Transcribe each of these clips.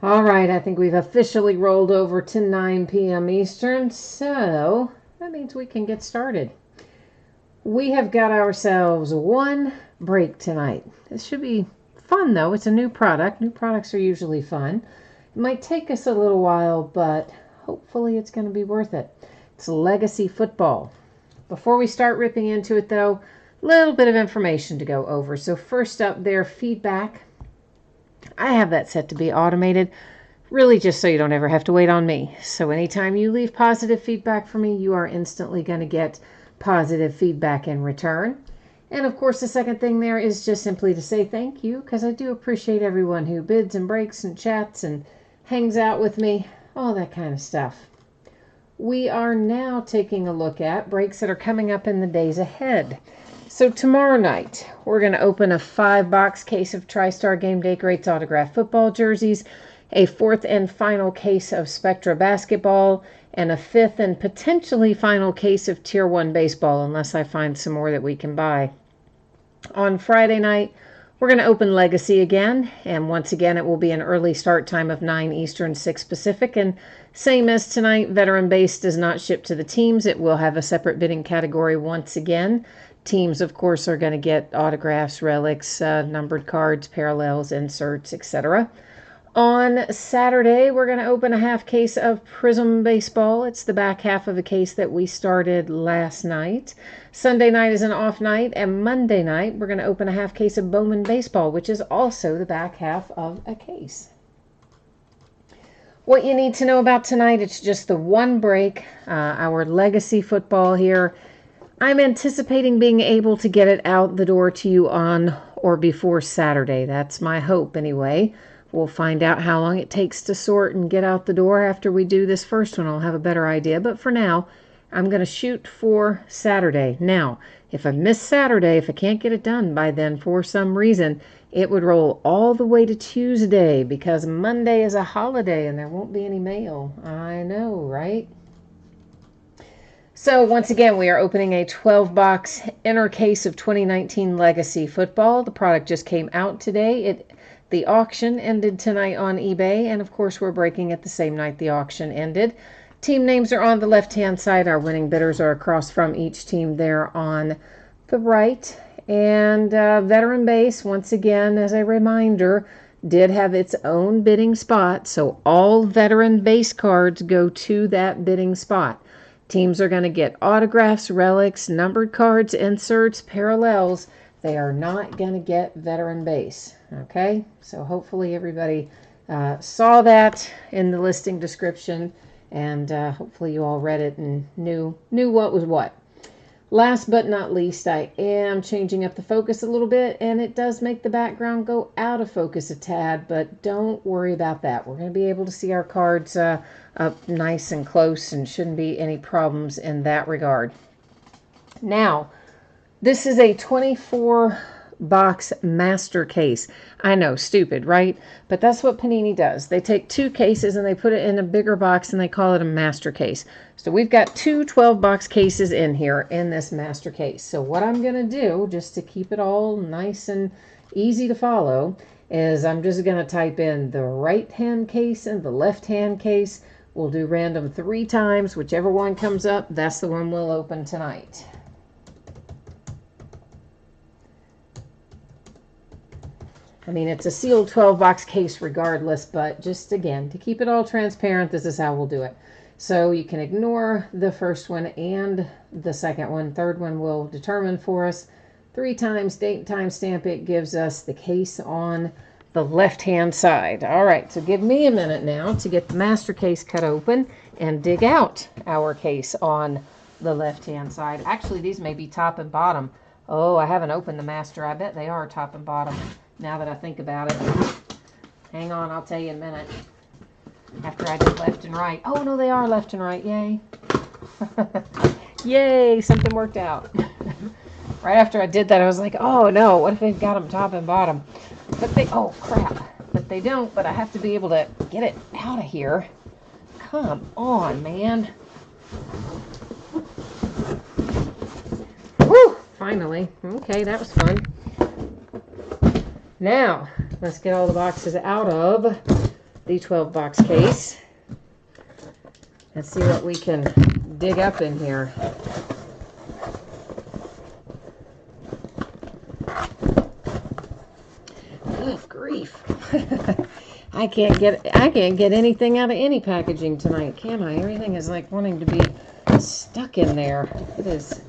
All right, I think we've officially rolled over to 9 p.m. Eastern, so that means we can get started. We have got ourselves one break tonight. This should be fun, though. It's a new product. New products are usually fun. It might take us a little while, but hopefully it's going to be worth it. It's legacy football. Before we start ripping into it, though, a little bit of information to go over. So first up there, feedback. I have that set to be automated, really just so you don't ever have to wait on me. So anytime you leave positive feedback for me, you are instantly going to get positive feedback in return. And of course, the second thing there is just simply to say thank you, because I do appreciate everyone who bids and breaks and chats and hangs out with me, all that kind of stuff. We are now taking a look at breaks that are coming up in the days ahead. So tomorrow night, we're going to open a 5-box case of TriStar Game Day Greats autographed football jerseys, a 4th and final case of Spectra basketball, and a 5th and potentially final case of Tier 1 baseball, unless I find some more that we can buy. On Friday night, we're going to open Legacy again, and once again, it will be an early start time of 9 Eastern, 6 Pacific, and same as tonight, Veteran Base does not ship to the teams. It will have a separate bidding category once again. Teams, of course, are going to get autographs, relics, numbered cards, parallels, inserts, etc. On Saturday, we're going to open a half case of Prism Baseball. It's the back half of a case that we started last night. Sunday night is an off night, and Monday night, we're going to open a half case of Bowman Baseball, which is also the back half of a case. What you need to know about tonight, it's just the one break, our legacy football here. I'm anticipating being able to get it out the door to you on or before Saturday. That's my hope anyway. We'll find out how long it takes to sort and get out the door after we do this first one. I'll have a better idea. But for now, I'm going to shoot for Saturday. Now, if I miss Saturday, if I can't get it done by then for some reason, it would roll all the way to Tuesday because Monday is a holiday and there won't be any mail. I know, right? So once again, we are opening a 12-box inner case of 2019 Legacy Football. The product just came out today. The auction ended tonight on eBay, and of course we're breaking it the same night the auction ended. Team names are on the left-hand side. Our winning bidders are across from each team there on the right. And Veteran Base, once again, as a reminder, did have its own bidding spot, so all Veteran Base cards go to that bidding spot. Teams are going to get autographs, relics, numbered cards, inserts, parallels. They are not going to get Veteran Base. Okay? So hopefully everybody saw that in the listing description, and hopefully you all read it and knew what was what. Last but not least, I am changing up the focus a little bit, and it does make the background go out of focus a tad, but don't worry about that. We're going to be able to see our cards up nice and close, and shouldn't be any problems in that regard. Now, this is a 24-box master case. I know, stupid, right? But that's what Panini does. They take 2 cases and they put it in a bigger box and they call it a master case. So we've got 2 12-box cases in here in this master case. So what I'm going to do, just to keep it all nice and easy to follow, is I'm just going to type in the right-hand case and the left-hand case. We'll do random 3 times. Whichever one comes up, that's the one we'll open tonight. I mean, it's a sealed 12-box case regardless, but just, again, to keep it all transparent, this is how we'll do it. So you can ignore the first one and the second one. Third one will determine for us. 3 times, date, time stamp, it gives us the case on the left-hand side. All right, so give me a minute now to get the master case cut open and dig out our case on the left-hand side. Actually, these may be top and bottom. Oh, I haven't opened the master. I bet they are top and bottom. Now that I think about it. Hang on, I'll tell you in a minute. After I did left and right. Oh, no, they are left and right. Yay. Yay, something worked out. Right after I did that, I was like, oh, no, what if they've got them top and bottom? But they, oh, crap. But they don't, but I have to be able to get it out of here. Come on, man. Woo, finally. Okay, that was fun. Now, let's get all the boxes out of the 12-box case. Let's see what we can dig up in here. Good grief. I can't get anything out of any packaging tonight, can I? Everything is like wanting to be stuck in there. It is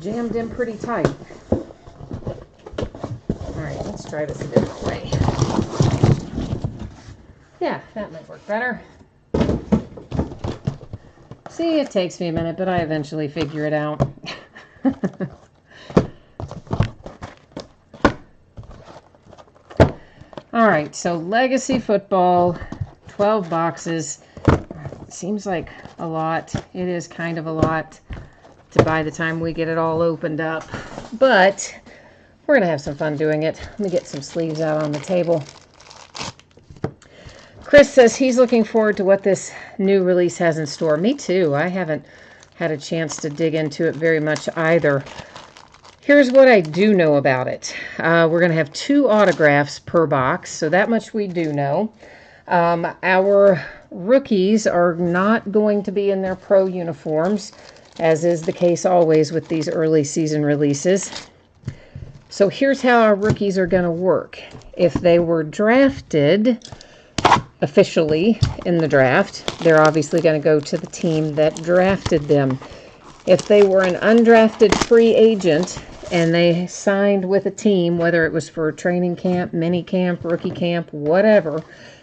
jammed in pretty tight. Alright, let's try this a different way. Yeah, that might work better. See, it takes me a minute, but I eventually figure it out. Alright, so Legacy Football, 12 boxes. Seems like a lot. It is kind of a lot by the time we get it all opened up. But we're going to have some fun doing it. Let me get some sleeves out on the table. Chris says he's looking forward to what this new release has in store. Me too. I haven't had a chance to dig into it very much either. Here's what I do know about it. We're going to have 2 autographs per box, so that much we do know. Our rookies are not going to be in their pro uniforms, as is the case always with these early season releases. So here's how our rookies are going to work. If they were drafted officially in the draft, they're obviously going to go to the team that drafted them. If they were an undrafted free agent and they signed with a team, whether it was for training camp, mini camp, rookie camp, whatever,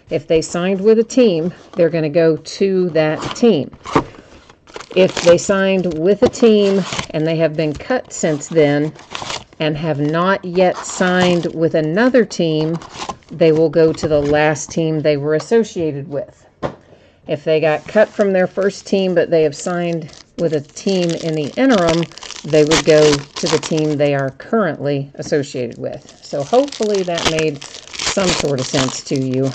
if they signed with a team, they're going to go to that team. If they signed with a team and they have been cut since then and have not yet signed with another team, they will go to the last team they were associated with. If they got cut from their first team but they have signed with a team in the interim, they would go to the team they are currently associated with. So hopefully that made some sort of sense to you.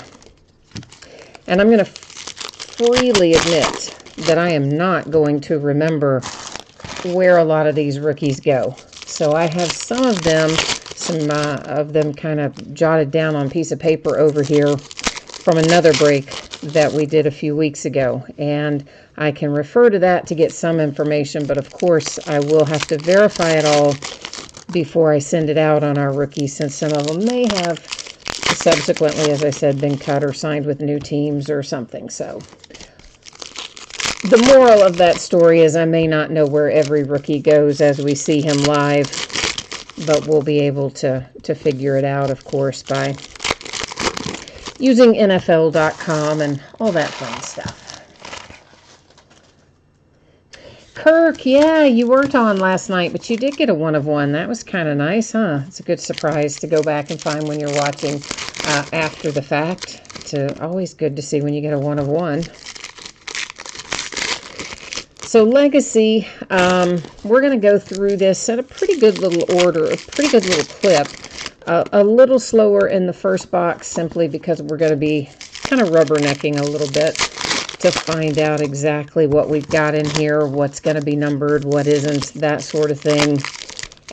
And I'm going to freely admit that I am not going to remember where a lot of these rookies go. So I have some of them kind of jotted down on a piece of paper over here from another break that we did a few weeks ago. And I can refer to that to get some information, but of course I will have to verify it all before I send it out on our rookies, since some of them may have subsequently, as I said, been cut or signed with new teams or something. So the moral of that story is I may not know where every rookie goes as we see him live, but we'll be able to figure it out, of course, by using NFL.com and all that fun stuff. Kirk, yeah, you weren't on last night, but you did get a 1 of 1. That was kind of nice, huh? It's a good surprise to go back and find when you're watching after the fact. It's always good to see when you get a 1 of 1. So Legacy, we're going to go through this at a pretty good little order, a pretty good little clip. A little slower in the first box simply because we're going to be kind of rubbernecking a little bit to find out exactly what we've got in here, what's going to be numbered, what isn't, that sort of thing.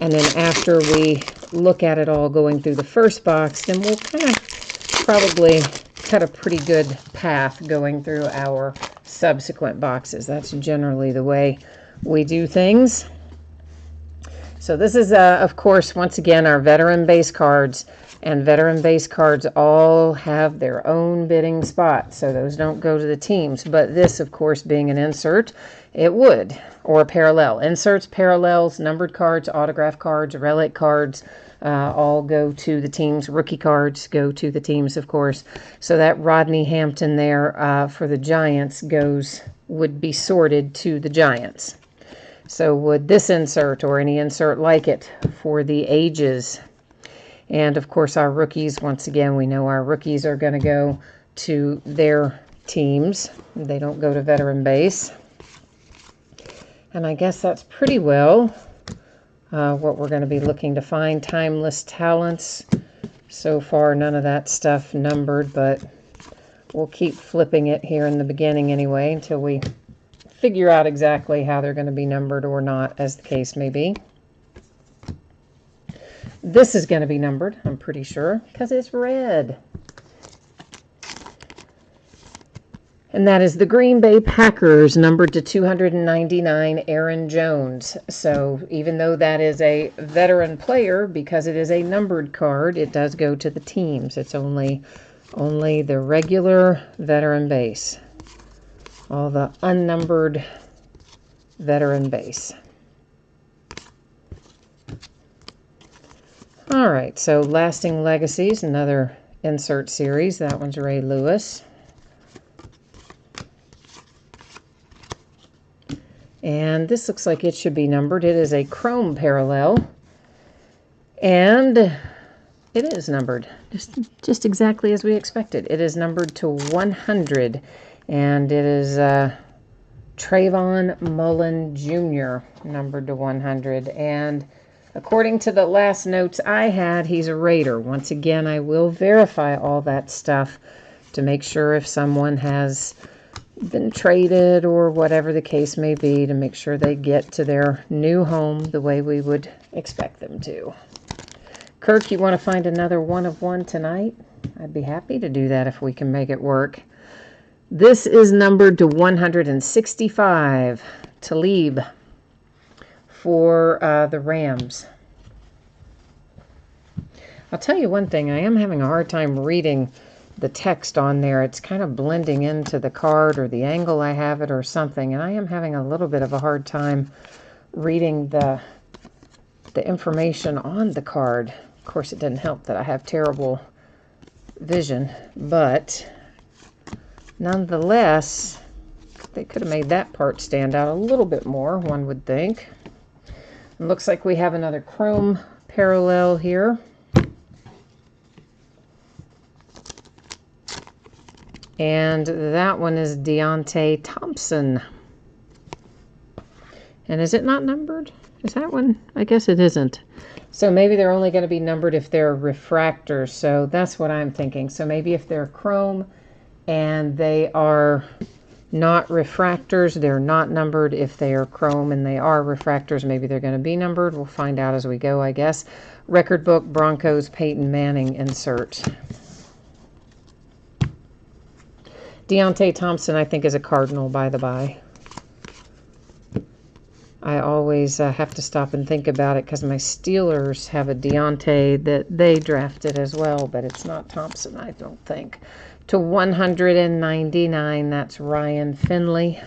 And then after we look at it all going through the first box, then we'll kind of probably cut a pretty good path going through our subsequent boxes. That's generally the way we do things. So this is, of course, once again, our veteran base cards. And veteran base cards all have their own bidding spot. So those don't go to the teams. But this, of course, being an insert, it would. Or a parallel. Inserts, parallels, numbered cards, autograph cards, relic cards, all go to the teams. Rookie cards go to the teams, of course. So that Rodney Hampton there for the Giants would be sorted to the Giants. So would this insert or any insert like it for the ages? And of course our rookies, once again, we know our rookies are going to go to their teams. They don't go to veteran base. And I guess that's pretty well what we're going to be looking to find. Timeless talents. So far none of that stuff numbered, but we'll keep flipping it here in the beginning anyway until we figure out exactly how they're going to be numbered or not, as the case may be. This is going to be numbered, I'm pretty sure, because it's red. And that is the Green Bay Packers, numbered to 299, Aaron Jones. So even though that is a veteran player, because it is a numbered card, it does go to the teams. It's only the regular veteran base. All the unnumbered veteran base. All right, so Lasting Legacies, another insert series. That one's Ray Lewis. And this looks like it should be numbered. It is a chrome parallel. And it is numbered. Just exactly as we expected. It is numbered to 100. And it is Trayvon Mullen Jr., numbered to 100. And according to the last notes I had, he's a Raider. Once again, I will verify all that stuff to make sure if someone has been traded or whatever the case may be, to make sure they get to their new home the way we would expect them to. Kirk, you want to find another 1 of 1 tonight? I'd be happy to do that if we can make it work. This is numbered to 165, Talib, for the Rams. I'll tell you one thing, I am having a hard time reading the text on there. It's kind of blending into the card or the angle I have it or something, and I am having a little bit of a hard time reading the information on the card. Of course, it didn't help that I have terrible vision, but nonetheless, they could have made that part stand out a little bit more, one would think. It looks like we have another chrome parallel here. And that one is Deonte Thompson. And is it not numbered? Is that one? I guess it isn't. So maybe they're only going to be numbered if they're refractors. So that's what I'm thinking. So maybe if they're chrome and they are not refractors, they're not numbered. If they are chrome and they are refractors, maybe they're going to be numbered. We'll find out as we go, I guess. Record book, Broncos, Peyton Manning insert. Deonte Thompson, I think, is a Cardinal, by the by. I always have to stop and think about it because my Steelers have a Deonte that they drafted as well, but it's not Thompson, I don't think. To 199, that's Ryan Finley.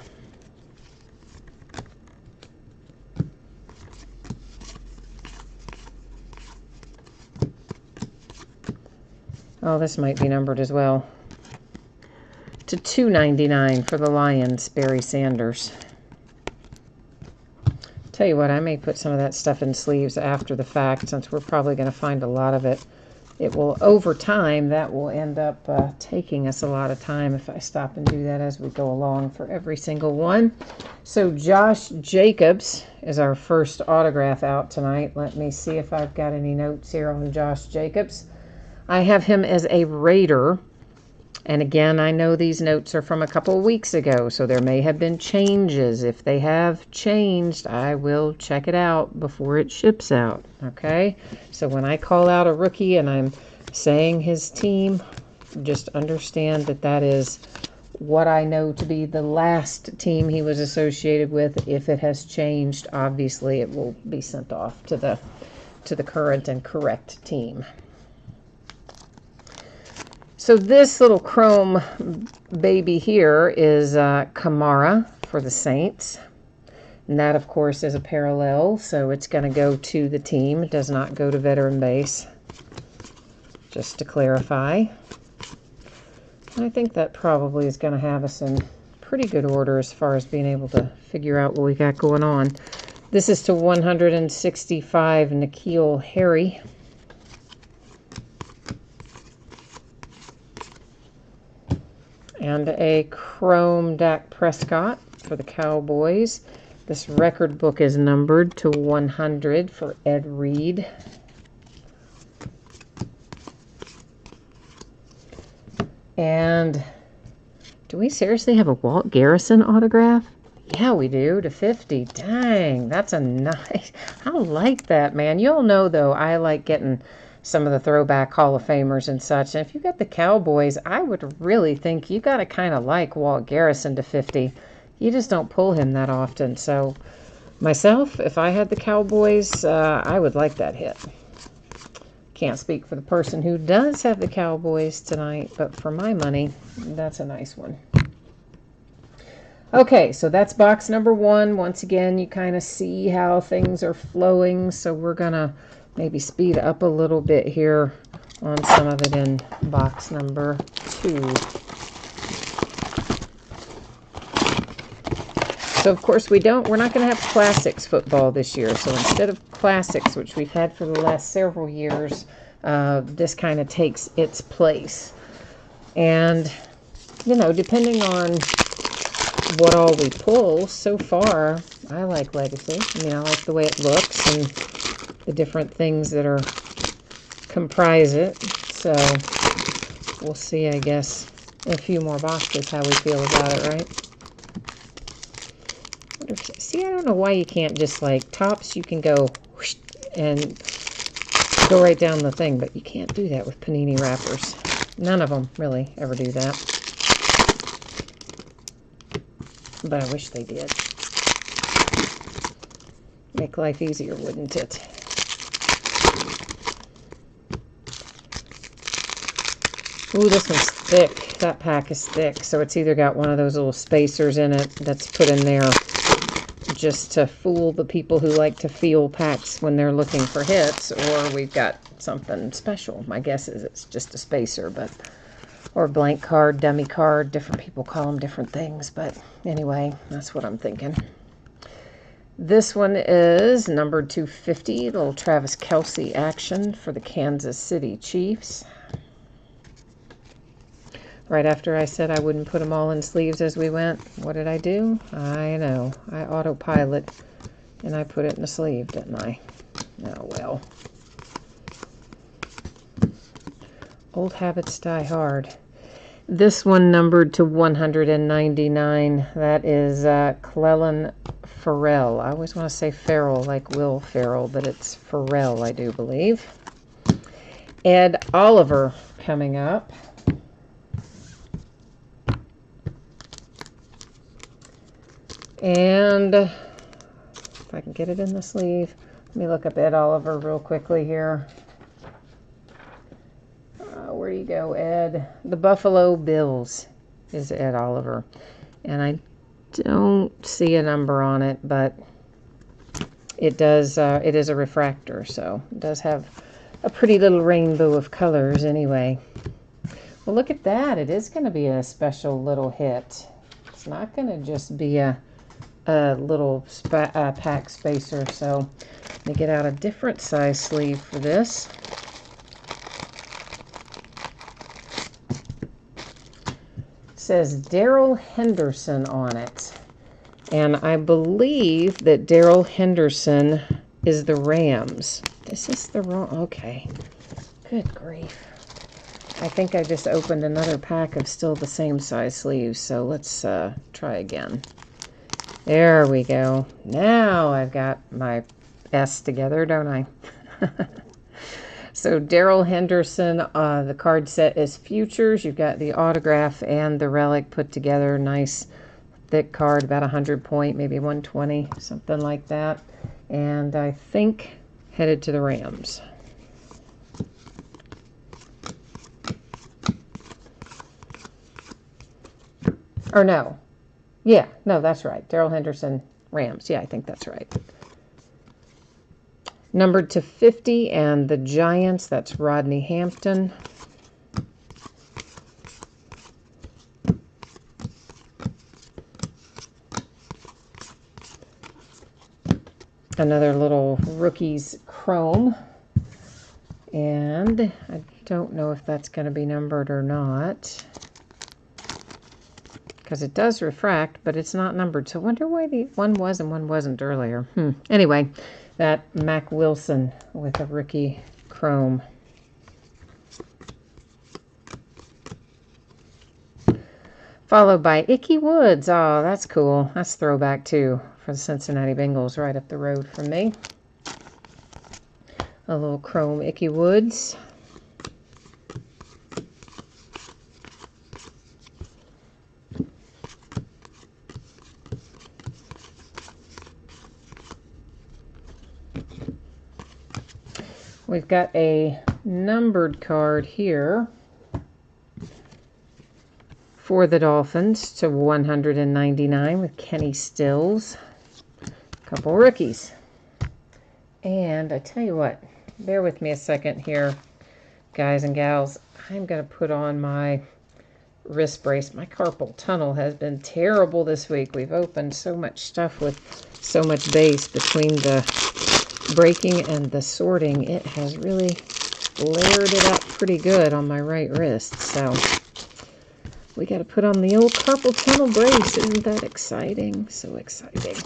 Oh, this might be numbered as well. To 299 for the Lions, Barry Sanders. Tell you what, I may put some of that stuff in sleeves after the fact, since we're probably going to find a lot of it. It will, over time, that will end up taking us a lot of time if I stop and do that as we go along for every single one. So Josh Jacobs is our first autograph out tonight. Let me see if I've got any notes here on Josh Jacobs. I have him as a Raider. And again, I know these notes are from a couple of weeks ago, so there may have been changes. If they have changed, I will check it out before it ships out, okay? So when I call out a rookie and I'm saying his team, just understand that that is what I know to be the last team he was associated with. If it has changed, obviously it will be sent off to the current and correct team. So this little chrome baby here is Kamara for the Saints. And that, of course, is a parallel, so it's going to go to the team. It does not go to veteran base, just to clarify. And I think that probably is going to have us in pretty good order as far as being able to figure out what we got going on. This is to 165, N'Keal Harry. And a chrome Dak Prescott for the Cowboys. This record book is numbered to 100 for Ed Reed. And do we seriously have a Walt Garrison autograph? Yeah, we do, to 50. Dang, that's a nice... I like that, man. You'll know, though, I like getting some of the throwback Hall of Famers and such. And if you got the Cowboys, I would really think you got to kind of like Walt Garrison to 50. You just don't pull him that often. So myself, if I had the Cowboys, I would like that hit. Can't speak for the person who does have the Cowboys tonight, but for my money, that's a nice one. Okay, so that's box number 1. Once again, you kind of see how things are flowing, so we're going to maybe speed up a little bit here on some of it in box number 2. So, of course, we're not going to have Classics football this year. So instead of Classics, which we've had for the last several years, this kind of takes its place. And, you know, depending on what all we pull, so far, I like Legacy. I mean, I like the way it looks and the different things that are comprise it. So we'll see, I guess, in a few more boxes how we feel about it, right? See, I don't know why you can't just, like, Tops, you can go whoosh and go right down the thing, but you can't do that with panini wrappers. None of them really ever do that. But I wish they did. Make life easier, wouldn't it? Ooh, this one's thick. That pack is thick, so it's either got one of those little spacers in it that's put in there just to fool the people who like to feel packs when they're looking for hits, or we've got something special. My guess is it's just a spacer, but or blank card, dummy card. Different people call them different things, but anyway, that's what I'm thinking. This one is numbered 250, little Travis Kelce action for the Kansas City Chiefs. Right after I said I wouldn't put them all in sleeves as we went, what did I do? I know. I autopilot, and I put it in a sleeve, didn't I? Oh, well. Old habits die hard. This one numbered to 199. That is Clelin Ferrell. I always want to say Ferrell, like Will Ferrell, but it's Ferrell, I do believe. Ed Oliver coming up. And if I can get it in the sleeve, let me look up Ed Oliver real quickly here. Where do you go, Ed? The Buffalo Bills is Ed Oliver. And I don't see a number on it, but it does. It is a refractor, so it does have a pretty little rainbow of colors anyway. Well, look at that. It is going to be a special little hit. It's not going to just be a little pack spacer. So let me get out a different size sleeve for this. It says Darrell Henderson on it. And I believe that Darrell Henderson is the Rams. This is the wrong... Okay. Good grief. I think I just opened another pack of still the same size sleeves. So let's try again. There we go. Now I've got my S together, don't I? So Darrell Henderson, the card set is Futures. You've got the autograph and the relic put together. Nice thick card, about 100 point, maybe 120, something like that. And I think headed to the Rams. Or no. Yeah, no, that's right. Darrell Henderson, Rams. Yeah, I think that's right. Numbered to 50, and the Giants, that's Rodney Hampton. Another little Rookies Chrome. And I don't know if that's going to be numbered or not, because it does refract, but it's not numbered. So I wonder why the one was and one wasn't earlier. Anyway, that Mac Wilson with a rookie chrome. Followed by Ickey Woods. Oh, that's cool. That's throwback too for the Cincinnati Bengals, right up the road from me. A little chrome Icky Woods. We've got a numbered card here for the Dolphins to 199 with Kenny Stills. A couple rookies. And I tell you what, bear with me a second here, guys and gals. I'm going to put on my wrist brace. My carpal tunnel has been terrible this week. We've opened so much stuff with so much base between the breaking and the sorting. It has really layered it up pretty good on my right wrist. So we got to put on the old carpal tunnel brace. Isn't that exciting? So exciting.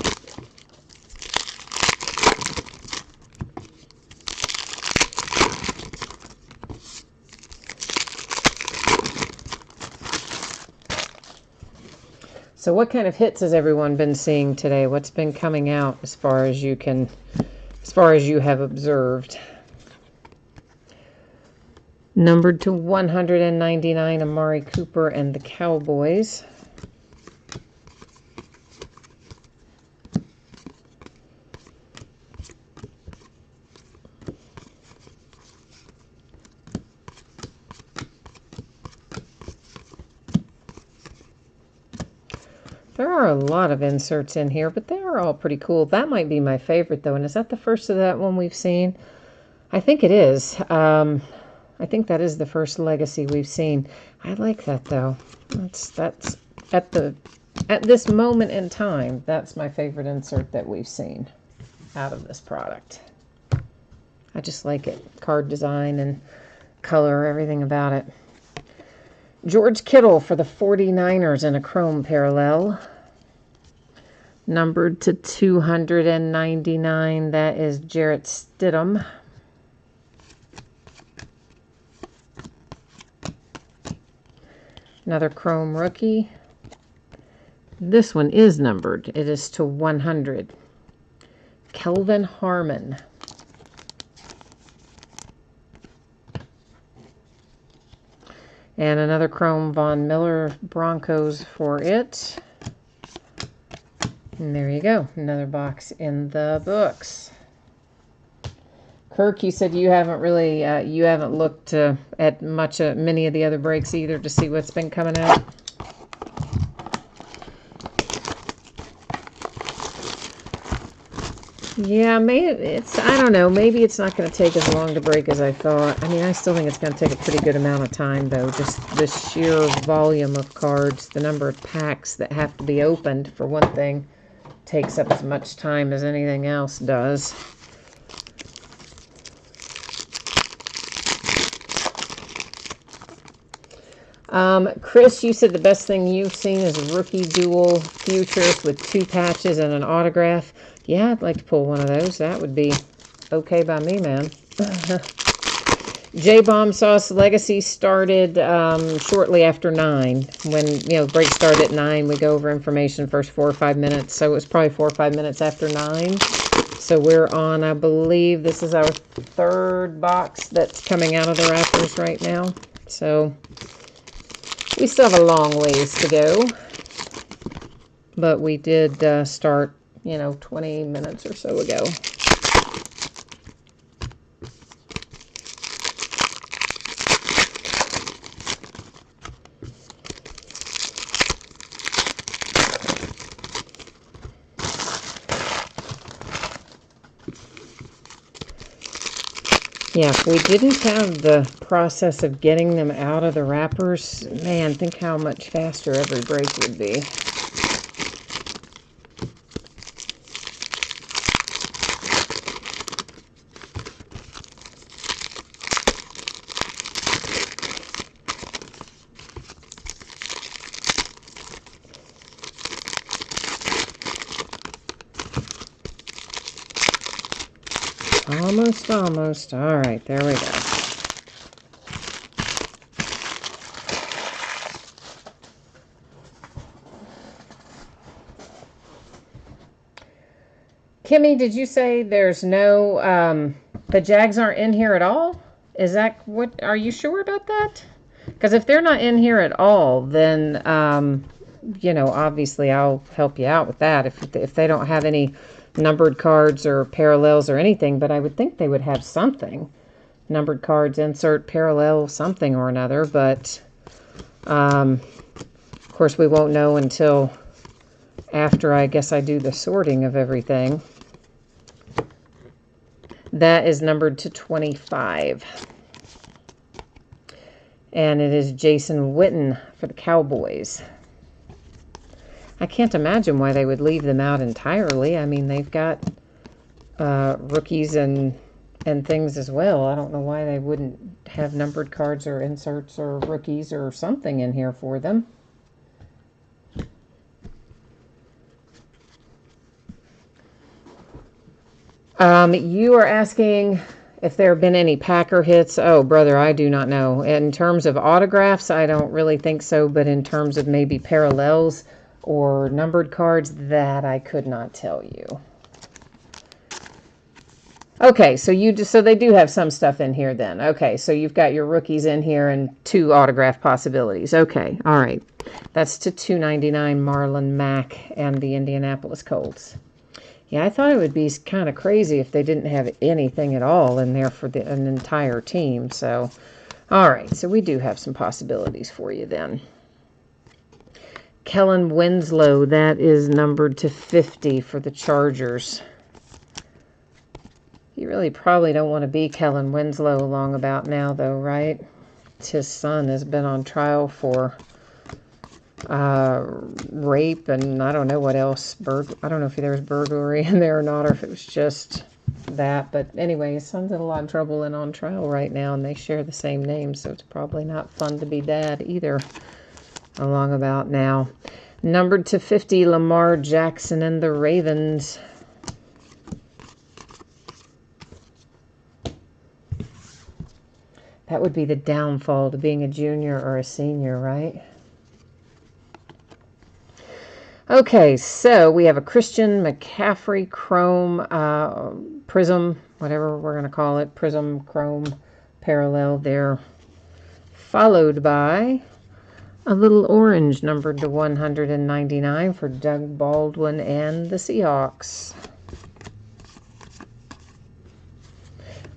So what kind of hits has everyone been seeing today? What's been coming out as far as you have observed? Numbered to 199, Amari Cooper and the Cowboys. There are a lot of inserts in here, but they are all pretty cool. That might be my favorite, though. And is that the first of that one we've seen? I think it is. I think that is the first legacy we've seen. I like that, though. That's at this moment in time, that's my favorite insert that we've seen out of this product. I just like it. Card design and color, everything about it. George Kittle for the 49ers in a chrome parallel. Numbered to 299. That is Jarrett Stidham. Another chrome rookie. This one is numbered. It is to 100. Kelvin Harmon. And another chrome Von Miller Broncos for it. And there you go. Another box in the books. Kirk, you said you haven't really, you haven't looked at many of the other breaks either to see what's been coming out. Yeah, maybe I don't know, maybe it's not going to take as long to break as I thought. I mean, I still think it's going to take a pretty good amount of time, though. Just the sheer volume of cards, the number of packs that have to be opened, for one thing, takes up as much time as anything else does. Chris, you said the best thing you've seen is rookie dual futures with 2 patches and an autograph. Yeah, I'd like to pull one of those. That would be okay by me, man. J-Bomb Sauce Legacy started shortly after 9. When, break started at 9, we go over information first 4 or 5 minutes. So it was probably 4 or 5 minutes after 9. So we're on, I believe, this is our 3rd box that's coming out of the wrappers right now. So we still have a long ways to go. But we did start, 20 minutes or so ago. Yeah, if we didn't have the process of getting them out of the wrappers, man, think how much faster every break would be. Almost. All right, there we go. Kimmy, did you say there's no The Jags aren't in here at all? Is that what? Are you sure about that? Because if they're not in here at all, then obviously I'll help you out with that. If they don't have any numbered cards or parallels or anything, but I would think they would have something. Numbered cards, insert, parallel, something or another. But of course we won't know until after I guess I do the sorting of everything. That is numbered to 25. And it is Jason Witten for the Cowboys. I can't imagine why they would leave them out entirely. I mean, they've got rookies and things as well. I don't know why they wouldn't have numbered cards or inserts or rookies or something in here for them. You are asking if there have been any Packer hits. Oh, brother, I do not know. In terms of autographs, I don't really think so. But in terms of maybe parallels or numbered cards, that I could not tell you. Okay, so they do have some stuff in here then. Okay, so you've got your rookies in here and 2 autograph possibilities. Okay, all right. That's to $2.99 Marlon Mack and the Indianapolis Colts. Yeah, I thought it would be kind of crazy if they didn't have anything at all in there for an entire team. So, all right, so we do have some possibilities for you then. Kellen Winslow, that is numbered to 50 for the Chargers. You really probably don't want to be Kellen Winslow long about now, though, right? His son has been on trial for rape and I don't know what else. I don't know if there was burglary in there or not, or if it was just that. But anyway, his son's in a lot of trouble and on trial right now, and they share the same name, so it's probably not fun to be dad either along about now. Numbered to 50, Lamar Jackson and the Ravens. That would be the downfall to being a junior or a senior, right? Okay, so we have a Christian McCaffrey Chrome Prism, whatever we're going to call it, Prism Chrome parallel there, followed by a little orange numbered to 199 for Doug Baldwin and the Seahawks.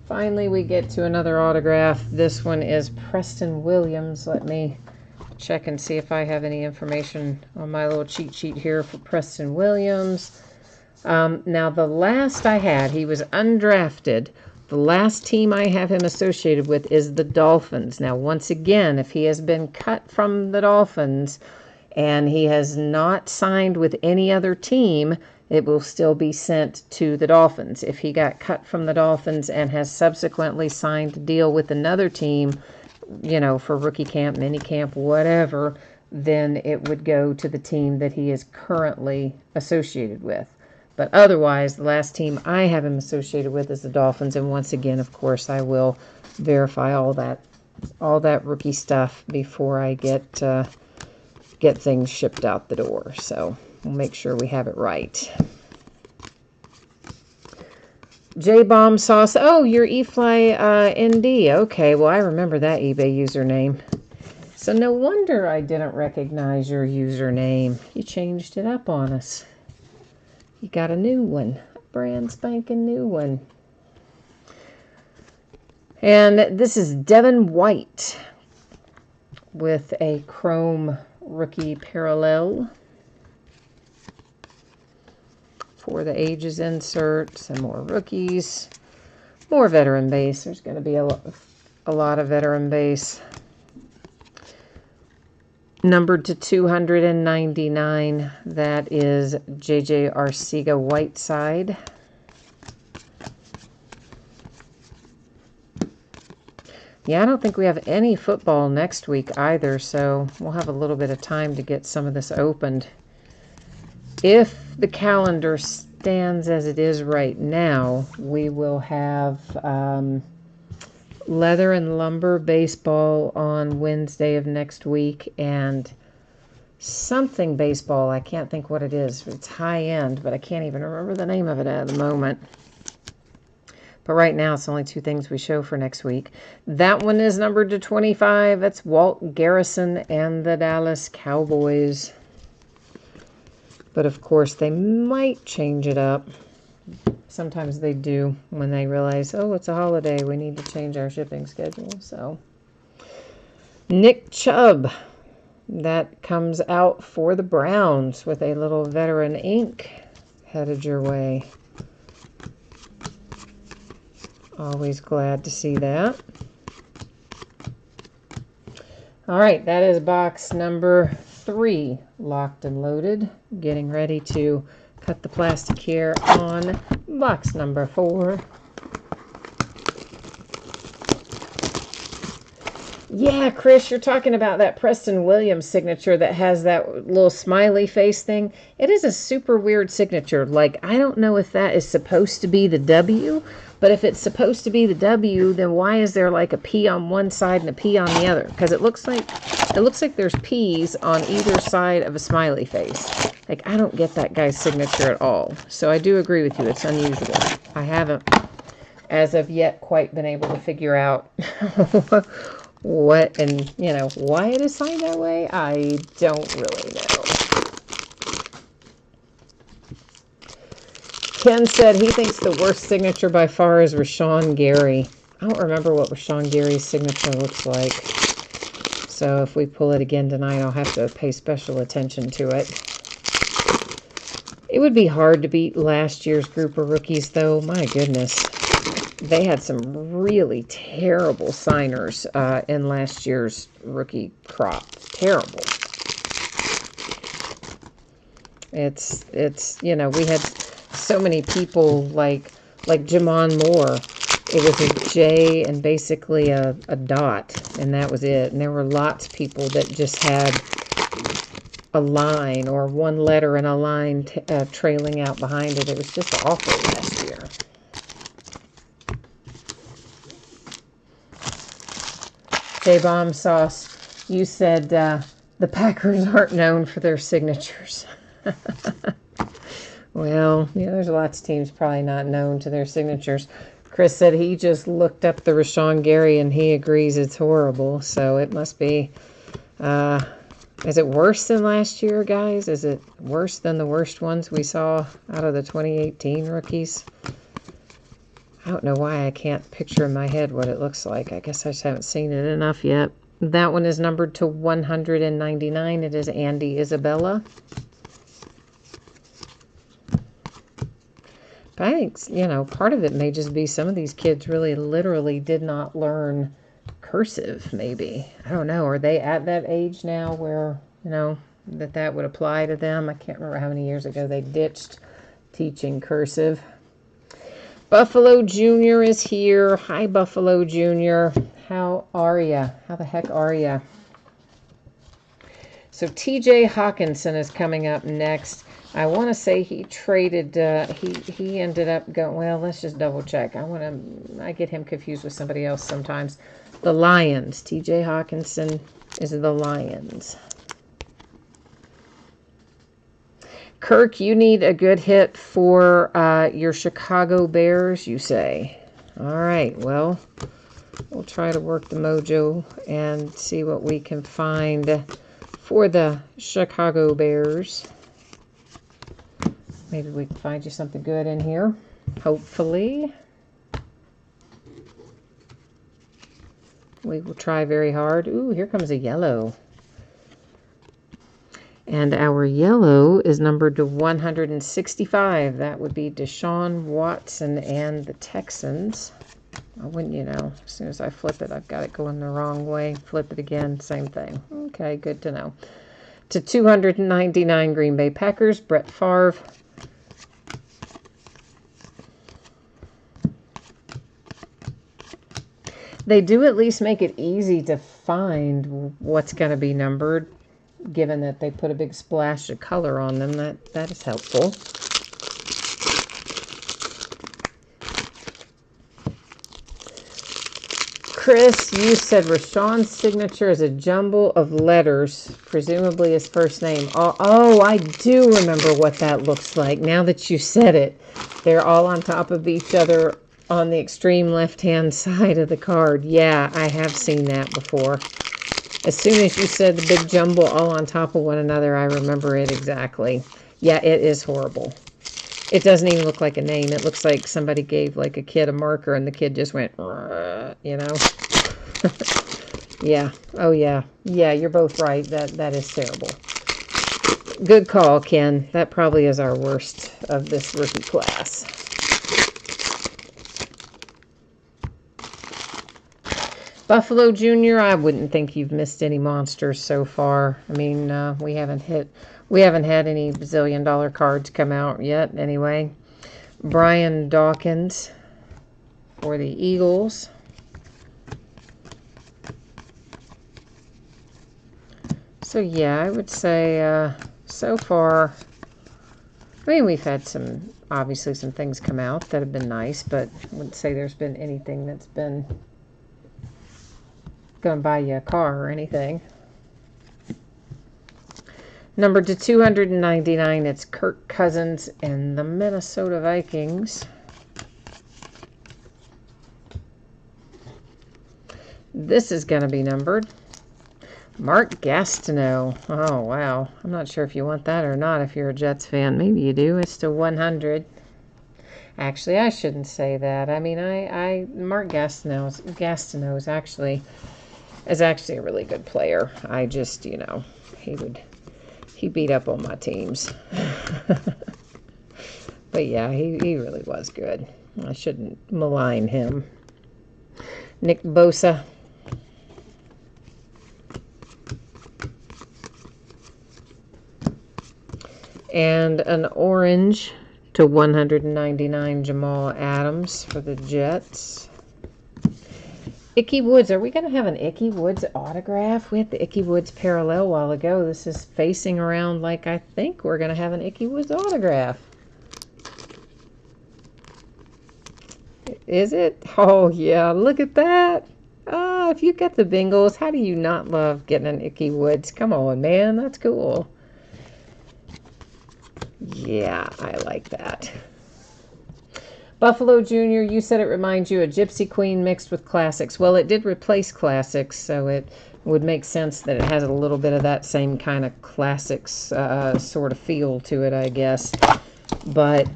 Finally, we get to another autograph. This one is Preston Williams. Let me check and see if I have any information on my little cheat sheet here for Preston Williams. Now, the last I had, he was undrafted. The last team I have him associated with is the Dolphins. Now, once again, if he has been cut from the Dolphins and he has not signed with any other team, it will still be sent to the Dolphins. If he got cut from the Dolphins and has subsequently signed a deal with another team, for rookie camp, mini camp, whatever, then it would go to the team that he is currently associated with. But otherwise, the last team I have him associated with is the Dolphins. And once again, of course, I will verify all that rookie stuff before I get things shipped out the door. So we'll make sure we have it right. J-Bomb Sauce. Oh, your eFly ND. Okay, well, I remember that eBay username. So no wonder I didn't recognize your username. You changed it up on us. You got a new one. A brand spanking new one. And this is Devin White with a Chrome rookie parallel. For the ages insert, some more rookies, more veteran base. There's going to be a lot of veteran base. Numbered to 299, that is J.J. Arcega-Whiteside. Yeah, I don't think we have any football next week either, so we'll have a little bit of time to get some of this opened. If the calendar stands as it is right now, we will have Leather and Lumber baseball on Wednesday of next week, and something baseball. I can't think what it is. It's high end, but I can't even remember the name of it at the moment. But right now, it's only 2 things we show for next week. That one is numbered to 25. That's Walt Garrison and the Dallas Cowboys. But, of course, they might change it up. Sometimes they do when they realize, oh, it's a holiday. We need to change our shipping schedule. So, Nick Chubb. That comes out for the Browns with a little veteran ink headed your way. Always glad to see that. All right, that is box number 3 locked and loaded. Getting ready to cut the plastic here on box number 4. Yeah, Chris, you're talking about that Preston Williams signature that has that little smiley face thing. It is a super weird signature. Like, I don't know if that is supposed to be the W, but if it's supposed to be the W, then why is there like a P on one side and a P on the other? Because it looks like there's P's on either side of a smiley face. Like, I don't get that guy's signature at all. So I do agree with you. It's unusual. I haven't, as of yet, quite been able to figure out what and, why it is signed that way. I don't really know. Ken said he thinks the worst signature by far is Rashawn Gary. I don't remember what Rashawn Gary's signature looks like. So if we pull it again tonight, I'll have to pay special attention to it. It would be hard to beat last year's group of rookies, though. My goodness. They had some really terrible signers in last year's rookie crop. Terrible. It's we had so many people like Jamon Moore. It was a J and basically a dot, and that was it. And there were lots of people that just had a line or one letter and a line trailing out behind it. It was just awful last year. J-Bomb Sauce, you said the Packers aren't known for their signatures. Well, there's lots of teams probably not known to their signatures. Chris said he just looked up the Rashawn Gary and he agrees it's horrible. So it must be, is it worse than last year, guys? Is it worse than the worst ones we saw out of the 2018 rookies? I don't know why I can't picture in my head what it looks like. I guess I just haven't seen it enough yet. That one is numbered to 199. It is Andy Isabella. But I think, part of it may just be some of these kids really literally did not learn cursive, maybe. I don't know. Are they at that age now where, that would apply to them? I can't remember how many years ago they ditched teaching cursive. Buffalo Jr. is here. Hi, Buffalo Jr. How are ya? How the heck are ya? So TJ Hawkinson is coming up next. I want to say he traded, he ended up going, well, let's just double check. I get him confused with somebody else sometimes. The Lions. TJ Hawkinson is the Lions. Kirk, you need a good hit for your Chicago Bears, you say. All right, well, we'll try to work the mojo and see what we can find for the Chicago Bears. Maybe we can find you something good in here, hopefully. We will try very hard. Ooh, here comes a yellow. And our yellow is numbered to 165. That would be Deshaun Watson and the Texans. I wouldn't, as soon as I flip it, I've got it going the wrong way. Flip it again, same thing. Okay, good to know. To 299 Green Bay Packers, Brett Favre. They do at least make it easy to find what's going to be numbered, given that they put a big splash of color on them. That is helpful. Chris, you said Rashawn's signature is a jumble of letters, presumably his first name. Oh, I do remember what that looks like. Now that you said it, they're all on top of each other on the extreme left-hand side of the card. Yeah, I have seen that before. As soon as you said the big jumble all on top of one another, I remember it exactly. Yeah, it is horrible. It doesn't even look like a name. It looks like somebody gave like a kid a marker and the kid just went, you know. Yeah. Oh, yeah. Yeah, you're both right. That is terrible. Good call, Ken. That probably is our worst of this rookie class. Buffalo Jr., I wouldn't think you've missed any monsters so far. I mean, we haven't had any bazillion-dollar cards come out yet, anyway. Brian Dawkins for the Eagles. So, yeah, I would say so far, I mean, we've had obviously some things come out that have been nice, but I wouldn't say there's been anything that's been going to buy you a car or anything. Number to 299, it's Kirk Cousins and the Minnesota Vikings. This is going to be numbered. Mark Gastineau. Oh, wow. I'm not sure if you want that or not if you're a Jets fan. Maybe you do. It's to 100. Actually, I shouldn't say that. I mean, Mark Gastineau is actually a really good player. I just, you know, he beat up on my teams. But yeah, he really was good. I shouldn't malign him. Nick Bosa. And an orange to 199, Jamal Adams for the Jets. Icky Woods. Are we going to have an Icky Woods autograph? We had the Icky Woods parallel a while ago. This is facing around like I think we're going to have an Icky Woods autograph. Is it? Oh, yeah. Look at that. Oh, if you get the Bengals, how do you not love getting an Icky Woods? Come on, man. That's cool. Yeah, I like that. Buffalo Jr., you said it reminds you of Gypsy Queen mixed with Classics. Well, it did replace Classics, so it would make sense that it has a little bit of that same kind of Classics sort of feel to it, I guess. But,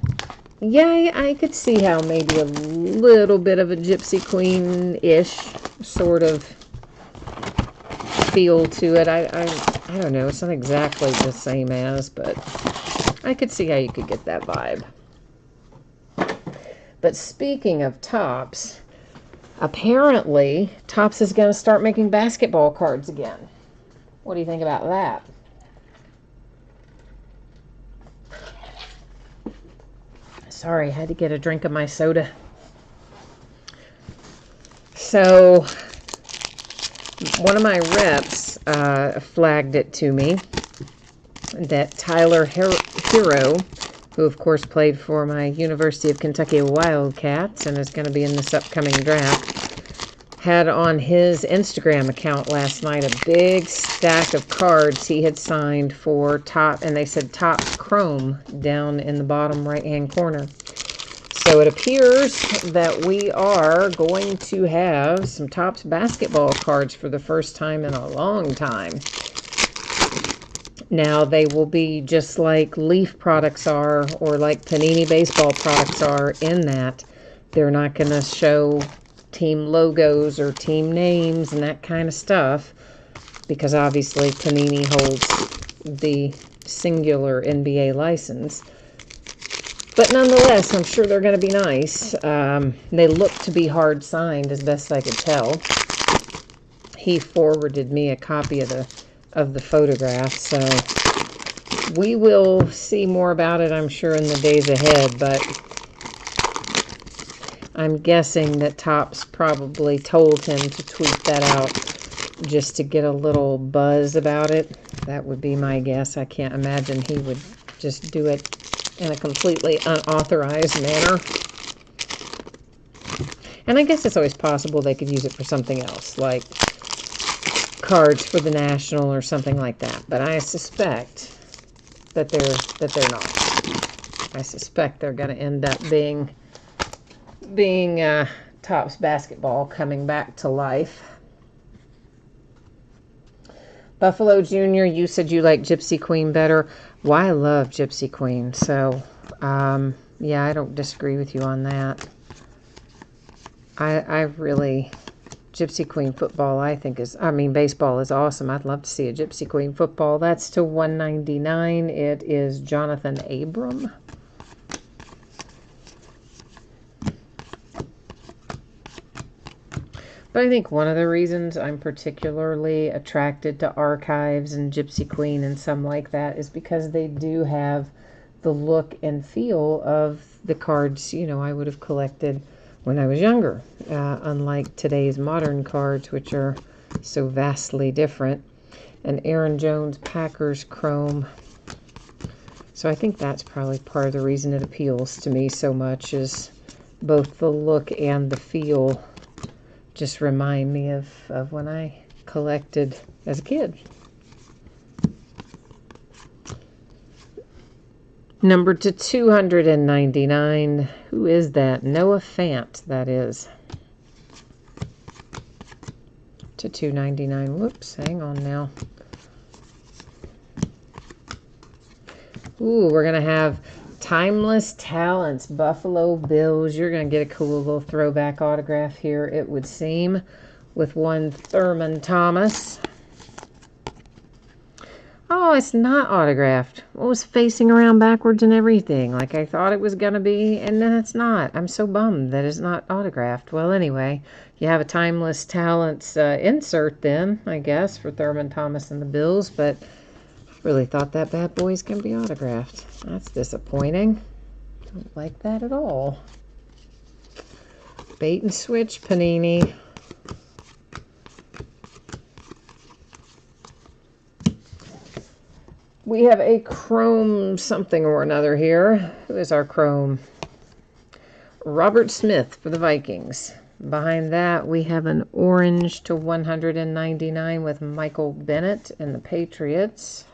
yeah, I could see how maybe a little bit of a Gypsy Queen-ish sort of feel to it. I don't know. It's not exactly the same as, but I could see how you could get that vibe. But speaking of Topps, apparently Topps is going to start making basketball cards again. What do you think about that? Sorry, I had to get a drink of my soda. So, one of my reps flagged it to me that Tyler Hero, who of course played for my University of Kentucky Wildcats and is going to be in this upcoming draft, had on his Instagram account last night a big stack of cards he had signed for Top, and they said Topps Chrome down in the bottom right-hand corner. So it appears that we are going to have some Topps basketball cards for the first time in a long time. Now, they will be just like Leaf products are, or like Panini baseball products are, in that they're not going to show team logos or team names and that kind of stuff, because obviously Panini holds the singular NBA license. But nonetheless, I'm sure they're going to be nice. They look to be hard signed, as best I could tell. He forwarded me a copy of the photograph, so we will see more about it, I'm sure, in the days ahead, but I'm guessing that Topps probably told him to tweet that out just to get a little buzz about it. That would be my guess. I can't imagine he would just do it in a completely unauthorized manner. And I guess it's always possible they could use it for something else, like cards for the National or something like that. But I suspect that they're not. I suspect they're going to end up being being Topps basketball coming back to life. Buffalo Jr., you said you like Gypsy Queen better. Well, I love Gypsy Queen, so yeah, I don't disagree with you on that. I really, Gypsy Queen football, I think baseball is awesome. I'd love to see a Gypsy Queen football. That's to 199. It is Jonathan Abram. But I think one of the reasons I'm particularly attracted to Archives and Gypsy Queen and some like that is because they do have the look and feel of the cards, I would have collected when I was younger, unlike today's modern cards, which are so vastly different. And Aaron Jones Packers Chrome. So I think that's probably part of the reason it appeals to me so much, is both the look and the feel just remind me of when I collected as a kid. Number to 299. Who is that? Noah Fant, that is. To 299. Whoops, hang on now. Ooh, we're going to have Timeless Talents, Buffalo Bills. You're going to get a cool little throwback autograph here, it would seem, with one Thurman Thomas. Oh, it's not autographed. It was facing around backwards and everything, like I thought it was going to be, and then it's not. I'm so bummed that it's not autographed. Well, anyway, you have a Timeless Talents insert then, I guess, for Thurman Thomas and the Bills, but I really thought that bad boy's going to be autographed. That's disappointing. Don't like that at all. Bait and switch, Panini. We have a Chrome something or another here. Who is our Chrome? Robert Smith for the Vikings. Behind that, we have an orange to 199 with Michael Bennett and the Patriots.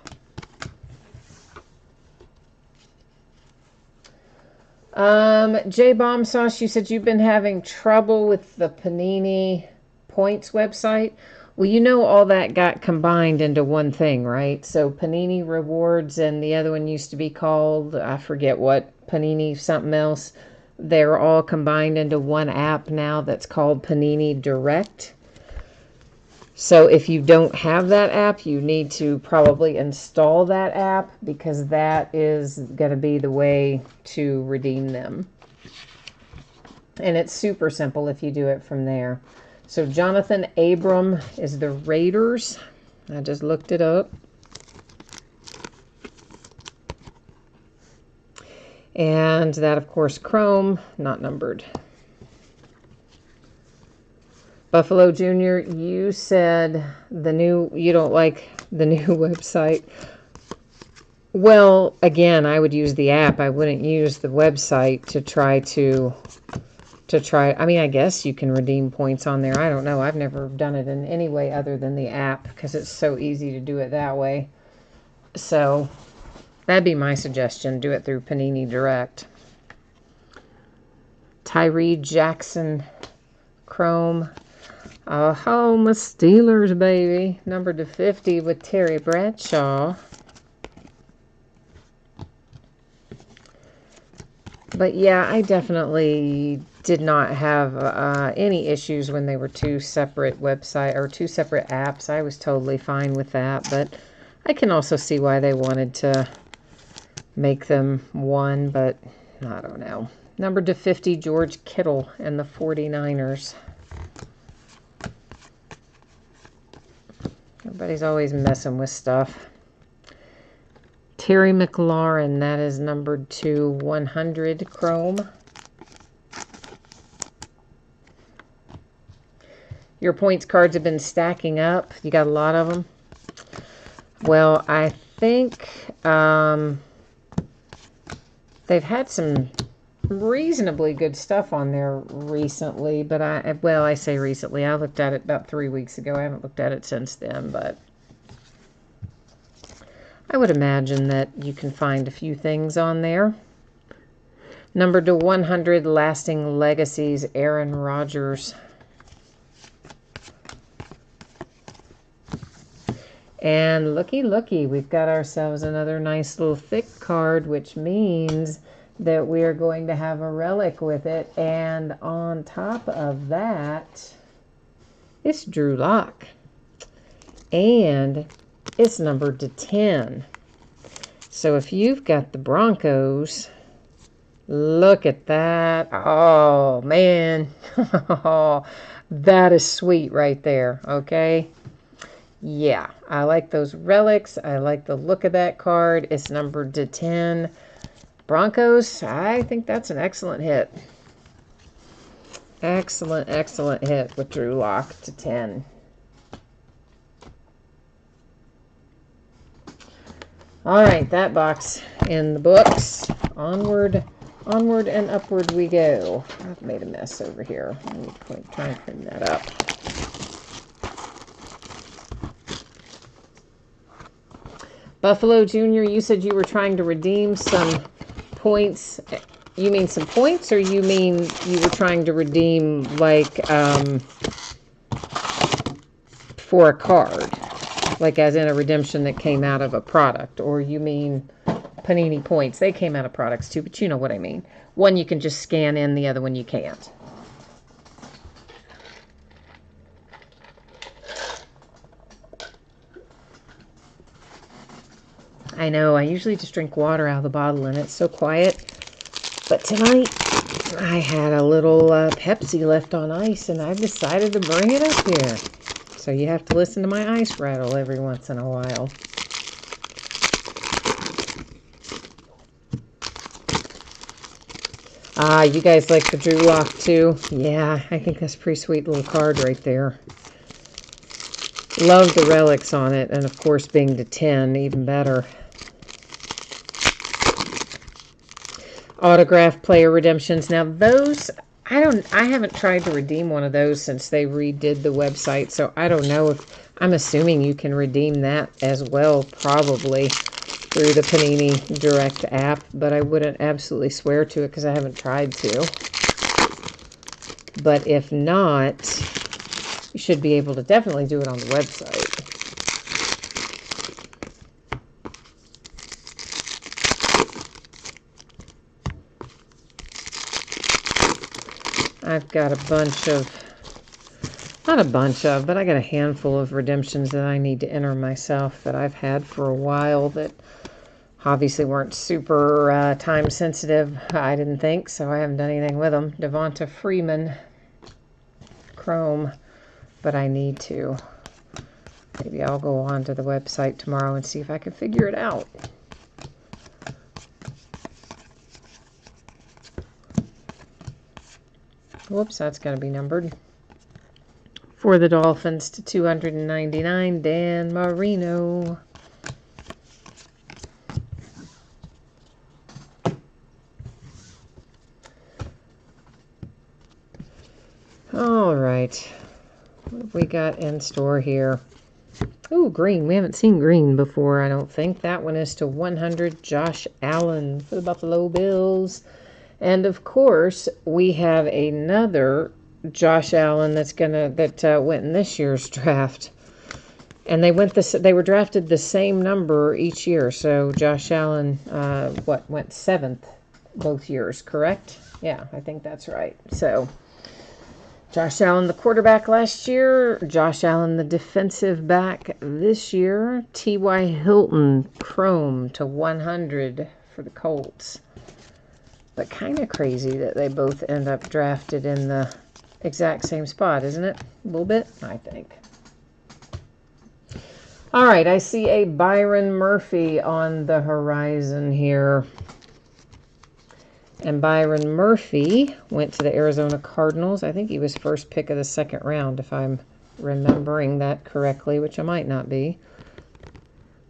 J Bomb Sauce, you said you've been having trouble with the Panini Points website. Well, all that got combined into one thing, right? So Panini Rewards and the other one used to be called, I forget what, Panini something else. They're all combined into one app now that's called Panini Direct. So if you don't have that app, you need to probably install that app, because that is going to be the way to redeem them. And it's super simple if you do it from there. So Jonathan Abram is the Raiders. I just looked it up. And that, of course, Chrome, not numbered. Buffalo Jr., you said you don't like the new website. Well, again, I would use the app. I wouldn't use the website to try. I mean, I guess you can redeem points on there. I don't know. I've never done it in any way other than the app, because it's so easy to do it that way. So that'd be my suggestion. Do it through Panini Direct. Tyree Jackson Chrome. Oh, my Steelers, baby. Number to 50 with Terry Bradshaw. But yeah, I definitely did not have any issues when they were two separate apps. I was totally fine with that, but I can also see why they wanted to make them one, but I don't know. Number to 50, George Kittle and the 49ers. Everybody's always messing with stuff. Terry McLaurin, that is numbered to 100 Chrome. Your points cards have been stacking up. You got a lot of them. Well, I think they've had some reasonably good stuff on there recently, but I say recently. I looked at it about 3 weeks ago. I haven't looked at it since then, but I would imagine that you can find a few things on there. Numbered to 100, Lasting Legacies, Aaron Rodgers. And looky, we've got ourselves another nice little thick card, which means that we are going to have a relic with it. And on top of that, it's Drew Lock. And it's numbered to 10. So if you've got the Broncos, look at that. Oh, man. That is sweet right there, okay? Yeah, I like those relics. I like the look of that card. It's numbered to 10. Broncos, I think that's an excellent hit. Excellent hit with Drew Lock to 10. All right, that box in the books. Onward and upward we go. I've made a mess over here. Let me try and clean that up. Buffalo Jr., you said you were trying to redeem some points. You mean some points, or you mean you were trying to redeem, like, for a card? Like, as in a redemption that came out of a product? Or you mean Panini points? They came out of products, too, but you know what I mean. One you can just scan in, the other one you can't. I know, I usually just drink water out of the bottle and it's so quiet. But tonight, I had a little Pepsi left on ice and I've decided to bring it up here. So you have to listen to my ice rattle every once in a while. Ah, you guys like the Drew Lock too? Yeah, I think that's a pretty sweet little card right there. Love the relics on it, and of course being to 10, even better. Autograph player redemptions. Now those, I haven't tried to redeem one of those since they redid the website, so I don't know if, I'm assuming you can redeem that as well, probably through the Panini Direct app, but I wouldn't absolutely swear to it because I haven't tried to. But if not, you should be able to definitely do it on the website. I've got a bunch of, not a bunch of, but I got a handful of redemptions that I need to enter myself that I've had for a while that obviously weren't super time sensitive, I didn't think, so I haven't done anything with them. Devonta Freeman, Chrome, but I need to. Maybe I'll go on to the website tomorrow and see if I can figure it out. Whoops, that's got to be numbered. For the Dolphins to 299, Dan Marino. All right. What have we got in store here? Ooh, green. We haven't seen green before, I don't think. That one is to 100, Josh Allen for the Buffalo Bills. And of course, we have another Josh Allen that went in this year's draft. And they were drafted the same number each year. So Josh Allen, went 7th both years, correct? Yeah, I think that's right. So Josh Allen, the quarterback last year. Josh Allen, the defensive back this year. T.Y. Hilton, Chrome to 100 for the Colts. But kind of crazy that they both end up drafted in the exact same spot, isn't it? A little bit, I think. All right, I see a Byron Murphy on the horizon here. And Byron Murphy went to the Arizona Cardinals. I think he was first pick of the second round, if I'm remembering that correctly, which I might not be.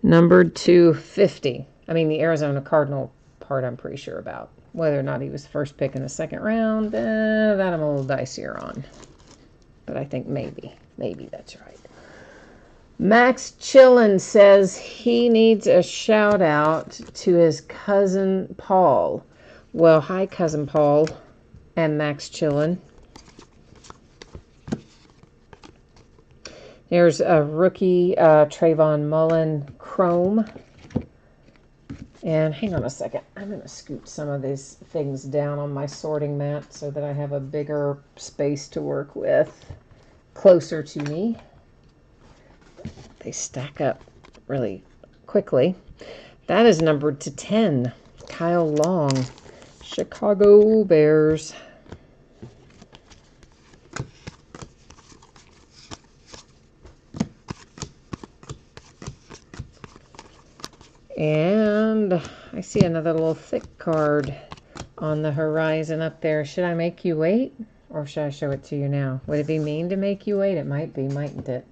Numbered to 50. I mean, the Arizona Cardinal part I'm pretty sure about. Whether or not he was the first pick in the second round, that I'm a little dicier on. But I think maybe that's right. Max Chillin says he needs a shout out to his cousin Paul. Well, hi, Cousin Paul and Max Chillin. There's a rookie Trayvon Mullen Chrome. And hang on a second. I'm going to scoot some of these things down on my sorting mat so that I have a bigger space to work with closer to me. They stack up really quickly. That is numbered to 10. Kyle Long, Chicago Bears. And I see another little thick card on the horizon up there. Should I make you wait? Or should I show it to you now? Would it be mean to make you wait? It might be, mightn't it?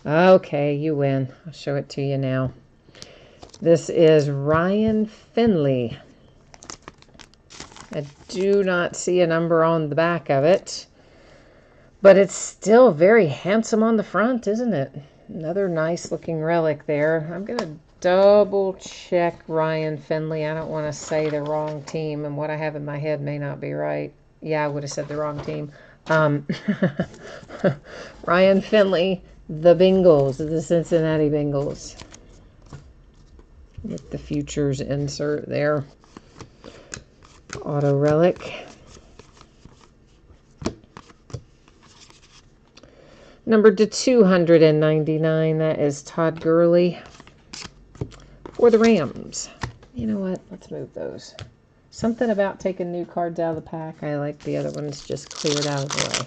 Okay, you win. I'll show it to you now. This is Ryan Finley. I do not see a number on the back of it. But it's still very handsome on the front, isn't it? Another nice looking relic there. I'm going to double check Ryan Finley. I don't want to say the wrong team, and what I have in my head may not be right. Yeah, I would have said the wrong team. Ryan Finley, the Bengals, the Cincinnati Bengals. With the futures insert there. Auto relic. Number to 299, that is Todd Gurley for the Rams. You know what? Let's move those. Something about taking new cards out of the pack. I like the other ones just cleared out of the way.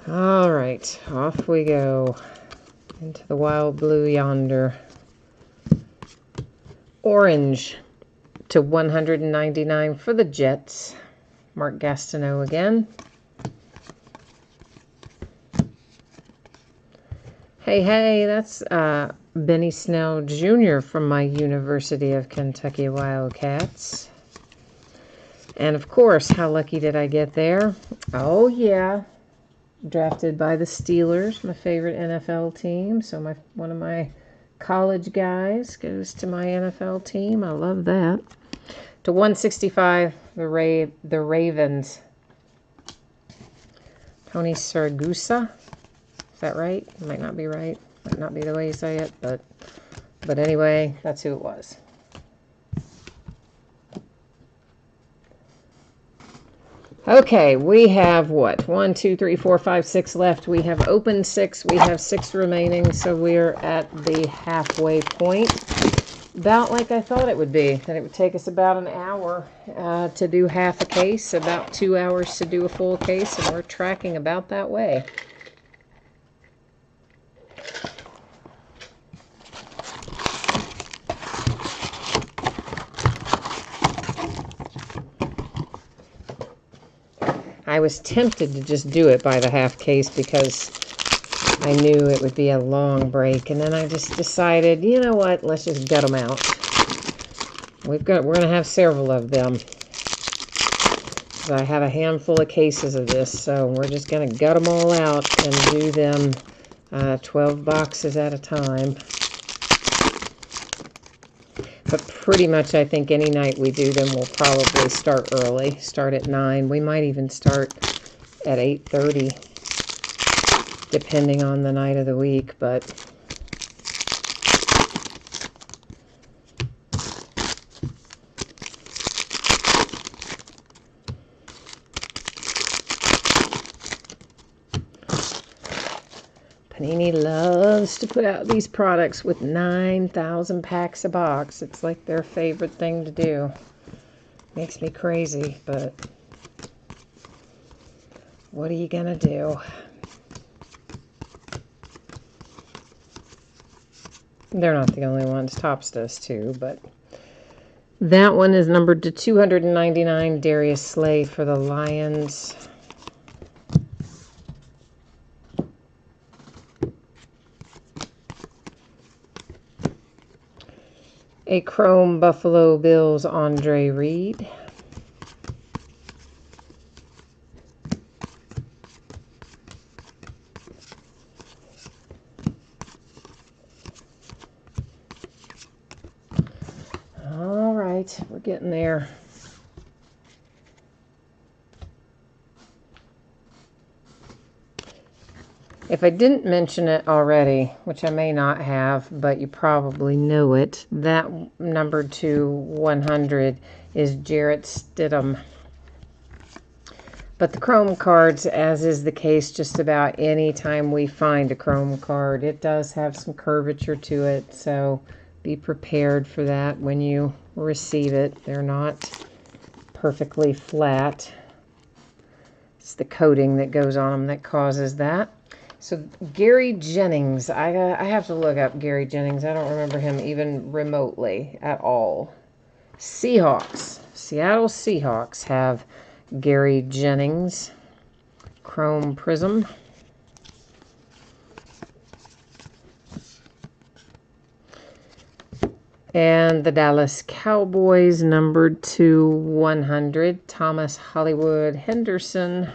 All right, off we go into the wild blue yonder. Orange to 199 for the Jets. Mark Gastineau again. Hey, that's Benny Snell Jr. from my University of Kentucky Wildcats. And of course, how lucky did I get there? Oh yeah. Drafted by the Steelers, my favorite NFL team. So one of my college guys goes to my NFL team. I love that. To 165, the Ravens. Tony Siragusa. Is that right? Might not be right. Might not be the way you say it, but anyway, that's who it was. Okay, we have what? 1, 2, 3, 4, 5, 6 left. We have opened 6. We have 6 remaining, so we're at the halfway point. About like I thought it would be, that it would take us about an hour to do half a case, about 2 hours to do a full case, and we're tracking about that way. I was tempted to just do it by the half case because I knew it would be a long break, and then I just decided, you know what, let's just gut them out. We're going to have several of them. I have a handful of cases of this, so we're just going to gut them all out and do them 12 boxes at a time. But pretty much I think any night we do them, we'll probably start early. Start at 9. We might even start at 8:30, depending on the night of the week. But Panini loves to put out these products with 9,000 packs a box. It's like their favorite thing to do. Makes me crazy, but what are you gonna do? They're not the only ones. Topps does too, but that one is numbered to 299. Darius Slay for the Lions. A chrome Buffalo Bills Andre Reed. All right, we're getting there. If I didn't mention it already, which I may not have, but you probably know it, that number 2/100 is Jarrett Stidham. But the chrome cards, as is the case just about any time we find a chrome card, it does have some curvature to it, so be prepared for that when you receive it. They're not perfectly flat. It's the coating that goes on them that causes that. So Gary Jennings, I have to look up Gary Jennings. I don't remember him even remotely at all. Seahawks, Seattle Seahawks have Gary Jennings, Chrome Prism. And the Dallas Cowboys, numbered 2/100, Thomas Hollywood Henderson.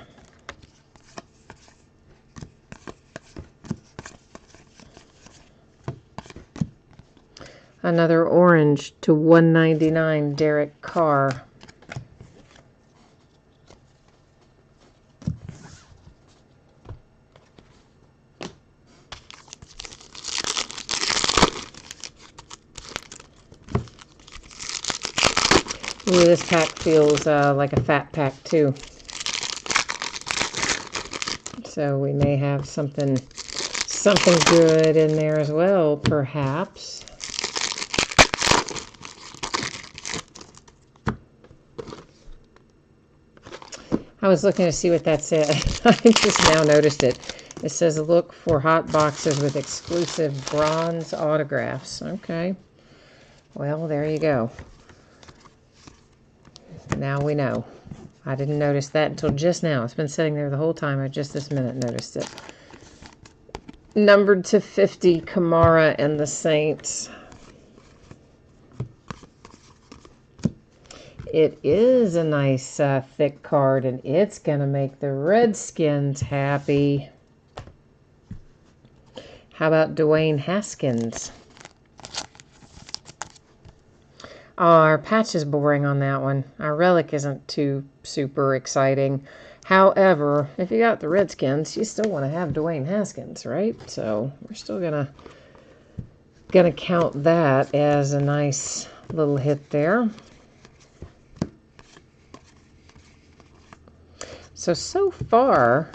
Another orange /199, Derek Carr. Ooh, this pack feels like a fat pack too. So we may have something good in there as well, perhaps. I was looking to see what that said. I just now noticed it. It says look for hot boxes with exclusive bronze autographs. Okay. Well, there you go. Now we know. I didn't notice that until just now. It's been sitting there the whole time. I just this minute noticed it. Numbered /50, Kamara and the Saints. It is a nice thick card, and it's going to make the Redskins happy. How about Dwayne Haskins? Oh, our patch is boring on that one. Our relic isn't too super exciting. However, if you got the Redskins, you still want to have Dwayne Haskins, right? So we're still gonna count that as a nice little hit there. So far,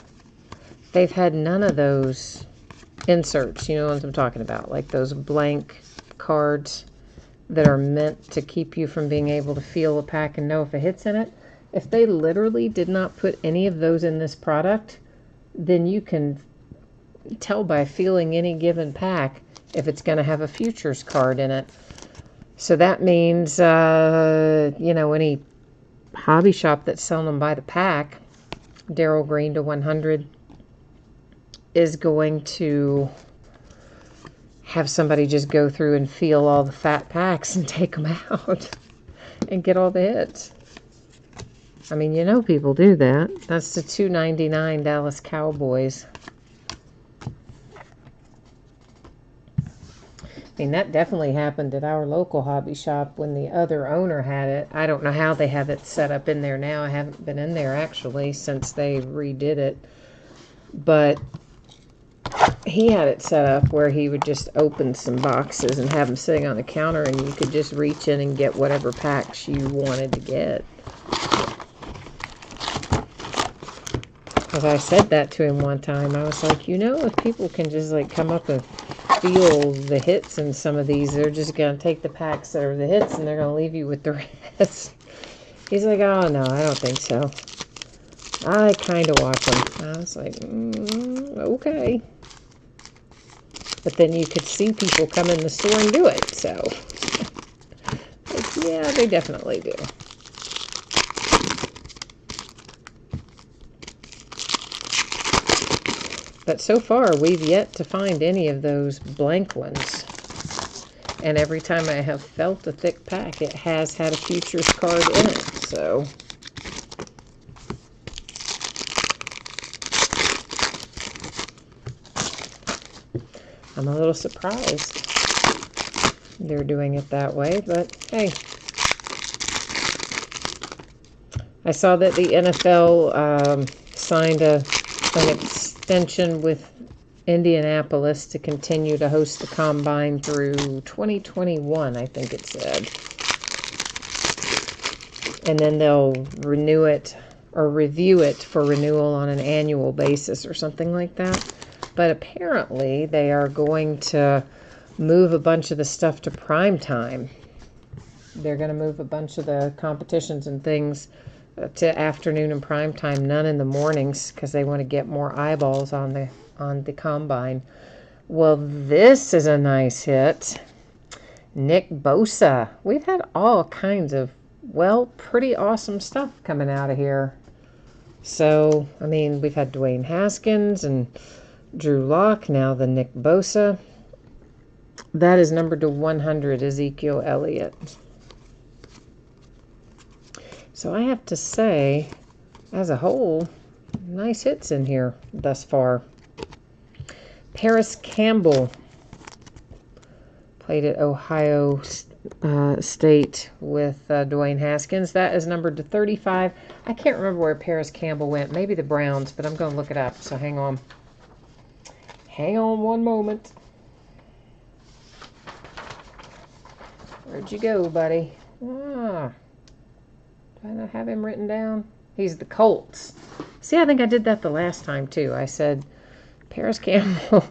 they've had none of those inserts, you know what I'm talking about, like those blank cards that are meant to keep you from being able to feel a pack and know if a hit's in it. If they literally did not put any of those in this product, then you can tell by feeling any given pack if it's going to have a futures card in it. So that means, you know, any hobby shop that's selling them by the pack, Darryl Green /100, is going to have somebody just go through and feel all the fat packs and take them out and get all the hits. I mean, you know people do that. That's the /299 Dallas Cowboys. I mean, that definitely happened at our local hobby shop when the other owner had it. I don't know how they have it set up in there now. I haven't been in there actually since they redid it. But he had it set up where he would just open some boxes and have them sitting on the counter, and you could just reach in and get whatever packs you wanted to get. Because I said that to him one time. I was like, you know, if people can just like come up and feel the hits in some of these, they're just going to take the packs that are the hits and they're going to leave you with the rest. He's like, oh no, I don't think so. I kind of watch them. I was like, okay. But then you could see people come in the store and do it. So, like, yeah, they definitely do. But so far, we've yet to find any of those blank ones. And every time I have felt a thick pack, it has had a futures card in it. So I'm a little surprised they're doing it that way, but hey. I saw that the NFL signed an extension with Indianapolis to continue to host the Combine through 2021, I think it said. And then they'll renew it or review it for renewal on an annual basis or something like that. But apparently they are going to move a bunch of the stuff to prime time. They're going to move a bunch of the competitions and things to afternoon and prime time, none in the mornings, because they want to get more eyeballs on the Combine. Well, this is a nice hit. Nick Bosa. We've had all kinds of, well, pretty awesome stuff coming out of here. So, I mean, we've had Dwayne Haskins and Drew Lock, now the Nick Bosa. That is numbered to 100, Ezekiel Elliott. So I have to say, as a whole, nice hits in here thus far. Parris Campbell played at Ohio State with Dwayne Haskins. That is numbered to 35. I can't remember where Parris Campbell went. Maybe the Browns, but I'm going to look it up, so hang on. Hang on one moment. Where'd you go, buddy? Ah. Do I not have him written down? He's the Colts. See, I think I did that the last time, too. I said, Parris Campbell.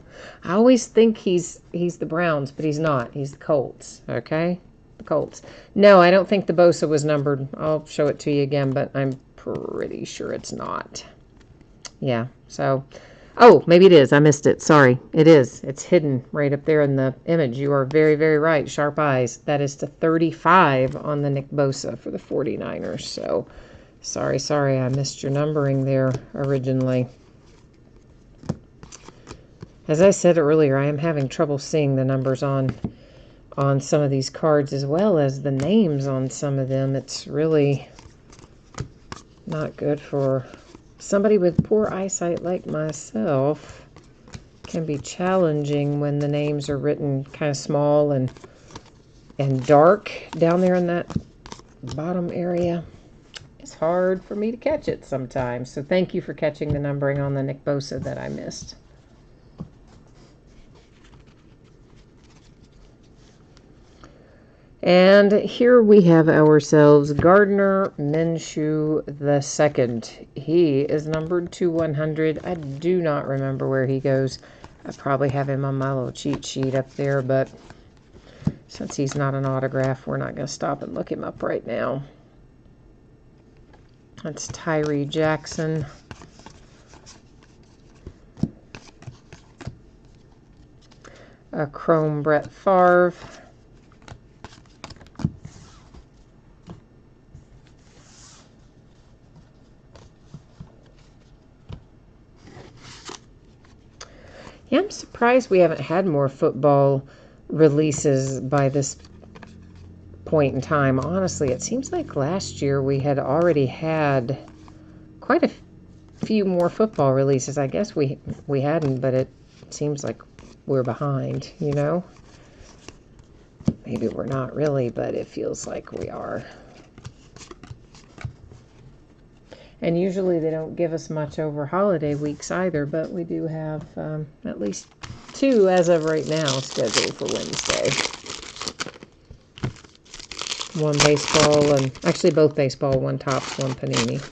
I always think he's the Browns, but he's not. He's the Colts, okay? The Colts. No, I don't think the Bosa was numbered. I'll show it to you again, but I'm pretty sure it's not. Yeah, so... Oh, maybe it is. I missed it. Sorry. It is. It's hidden right up there in the image. You are very, very right. Sharp eyes. That is to 35 on the Nick Bosa for the 49ers. So, sorry. I missed your numbering there originally. As I said earlier, I am having trouble seeing the numbers on some of these cards as well as the names on some of them. It's really not good for... Somebody with poor eyesight like myself. Can be challenging when the names are written kind of small and dark down there in that bottom area. It's hard for me to catch it sometimes. So thank you for catching the numbering on the Nick Bosa that I missed. And here we have ourselves Gardner Minshew II. He is numbered to 100. I do not remember where he goes. I probably have him on my little cheat sheet up there, but since he's not an autograph, we're not going to stop and look him up right now. That's Tyree Jackson. A chrome Brett Favre. Yeah, I'm surprised we haven't had more football releases by this point in time. Honestly, it seems like last year we had already had quite a few more football releases. I guess we hadn't, but it seems like we're behind, you know? Maybe we're not really, but it feels like we are. And usually they don't give us much over holiday weeks either, but we do have at least 2 as of right now scheduled for Wednesday. One baseball and actually both baseball, one Topps, one Panini.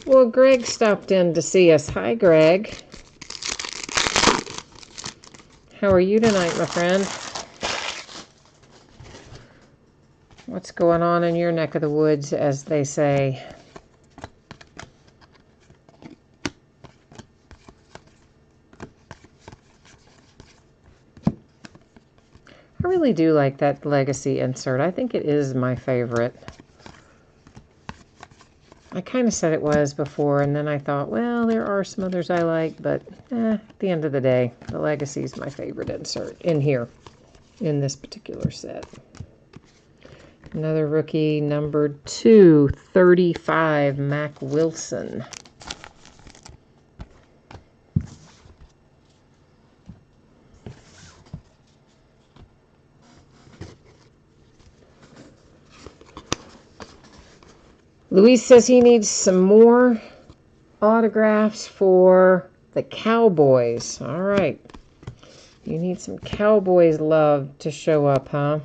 Well, Greg stopped in to see us. Hi, Greg. How are you tonight, my friend? What's going on in your neck of the woods, as they say? I really do like that legacy insert. I think it is my favorite. I kind of said it was before, and then I thought, well, there are some others I like, but at the end of the day, the Legacy is my favorite insert in here, in this particular set. Another rookie, numbered 235, Mac Wilson. Luis says he needs some more autographs for the Cowboys. All right. You need some Cowboys love to show up, huh?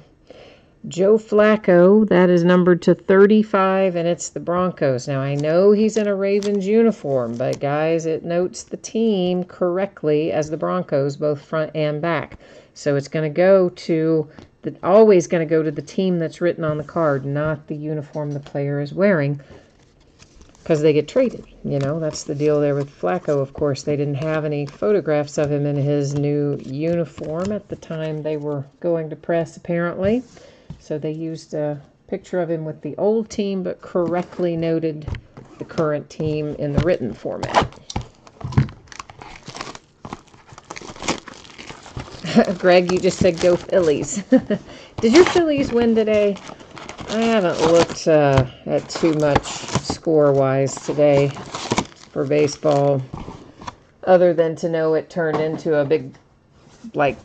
Joe Flacco, that is numbered to 35, and it's the Broncos. Now, I know he's in a Ravens uniform, but guys, it notes the team correctly as the Broncos, both front and back. So it's going to go to always going to go to the team that's written on the card, not the uniform the player is wearing, because they get traded. You know, that's the deal there with Flacco. Of course, they didn't have any photographs of him in his new uniform at the time they were going to press, apparently. So they used a picture of him with the old team, but correctly noted the current team in the written format. Greg, you just said go Phillies. Did your Phillies win today? I haven't looked at too much score-wise today for baseball, other than to know it turned into a big, like,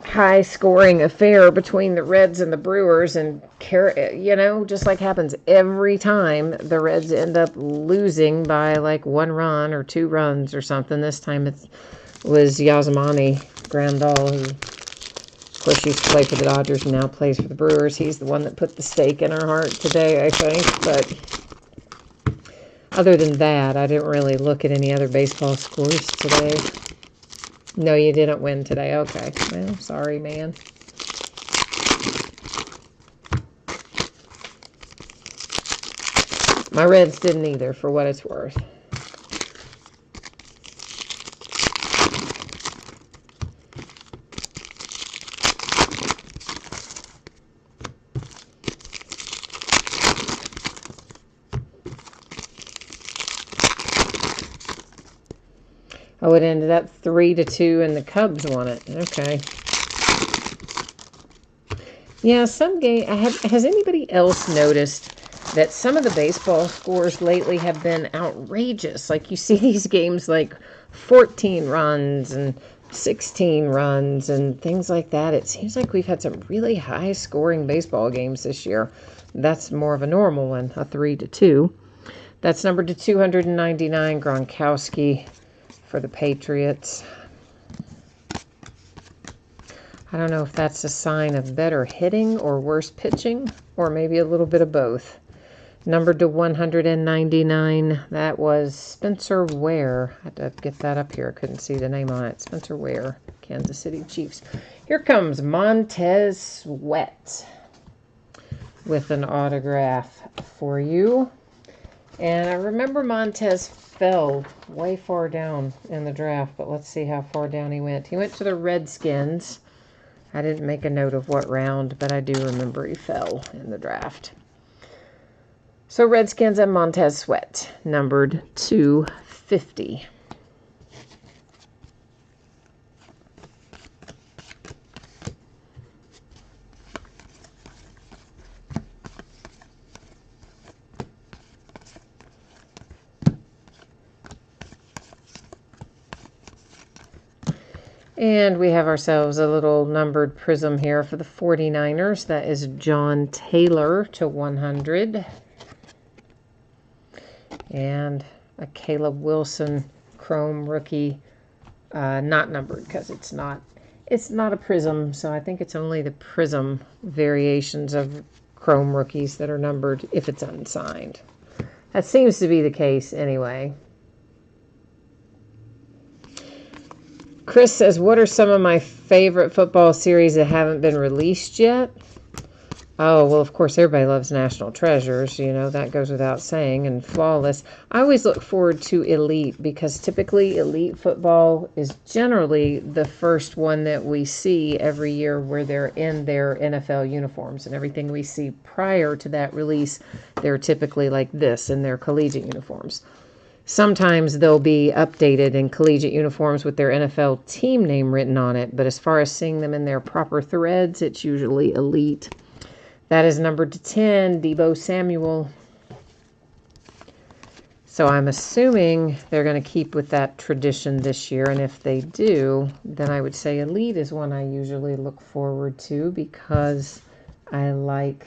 high-scoring affair between the Reds and the Brewers, and, you know, just like happens every time, the Reds end up losing by, like, 1 run or 2 runs or something. This time it was Yasmani Grandal, who, of course, used to play for the Dodgers and now plays for the Brewers. He's the one that put the stake in our heart today, I think. But other than that, I didn't really look at any other baseball scores today. No, you didn't win today. Okay. Well, sorry, man. My Reds didn't either, for what it's worth. Oh, it ended up 3-2, and the Cubs won it. Okay. Yeah, some game. Has anybody else noticed that some of the baseball scores lately have been outrageous? Like, you see these games like 14 runs and 16 runs and things like that. It seems like we've had some really high-scoring baseball games this year. That's more of a normal one, a 3-2. That's numbered to 299, Gronkowski for the Patriots. I don't know if that's a sign of better hitting or worse pitching, or maybe a little bit of both. Numbered to 199, that was Spencer Ware. I had to get that up here. I couldn't see the name on it. Spencer Ware, Kansas City Chiefs. Here comes Montez Sweat with an autograph for you. And I remember Montez fell way far down in the draft, but let's see how far down he went. He went to the Redskins. I didn't make a note of what round, but I do remember he fell in the draft. So Redskins and Montez Sweat, numbered 250. And we have ourselves a little numbered prism here for the 49ers. That is John Taylor to 100. And a Caleb Wilson Chrome rookie. Not numbered because it's not a prism. So I think it's only the prism variations of Chrome rookies that are numbered if it's unsigned. That seems to be the case anyway. Chris says, what are some of my favorite football series that haven't been released yet? Oh, well, of course, everybody loves National Treasures. You know, that goes without saying. And Flawless. I always look forward to Elite because typically Elite football is generally the first one that we see every year where they're in their NFL uniforms. And everything we see prior to that release, they're typically like this in their collegiate uniforms. Sometimes they'll be updated in collegiate uniforms with their NFL team name written on it. But as far as seeing them in their proper threads, it's usually Elite. That is numbered to 10, Deebo Samuel. So I'm assuming they're going to keep with that tradition this year. And if they do, then I would say Elite is one I usually look forward to because I like,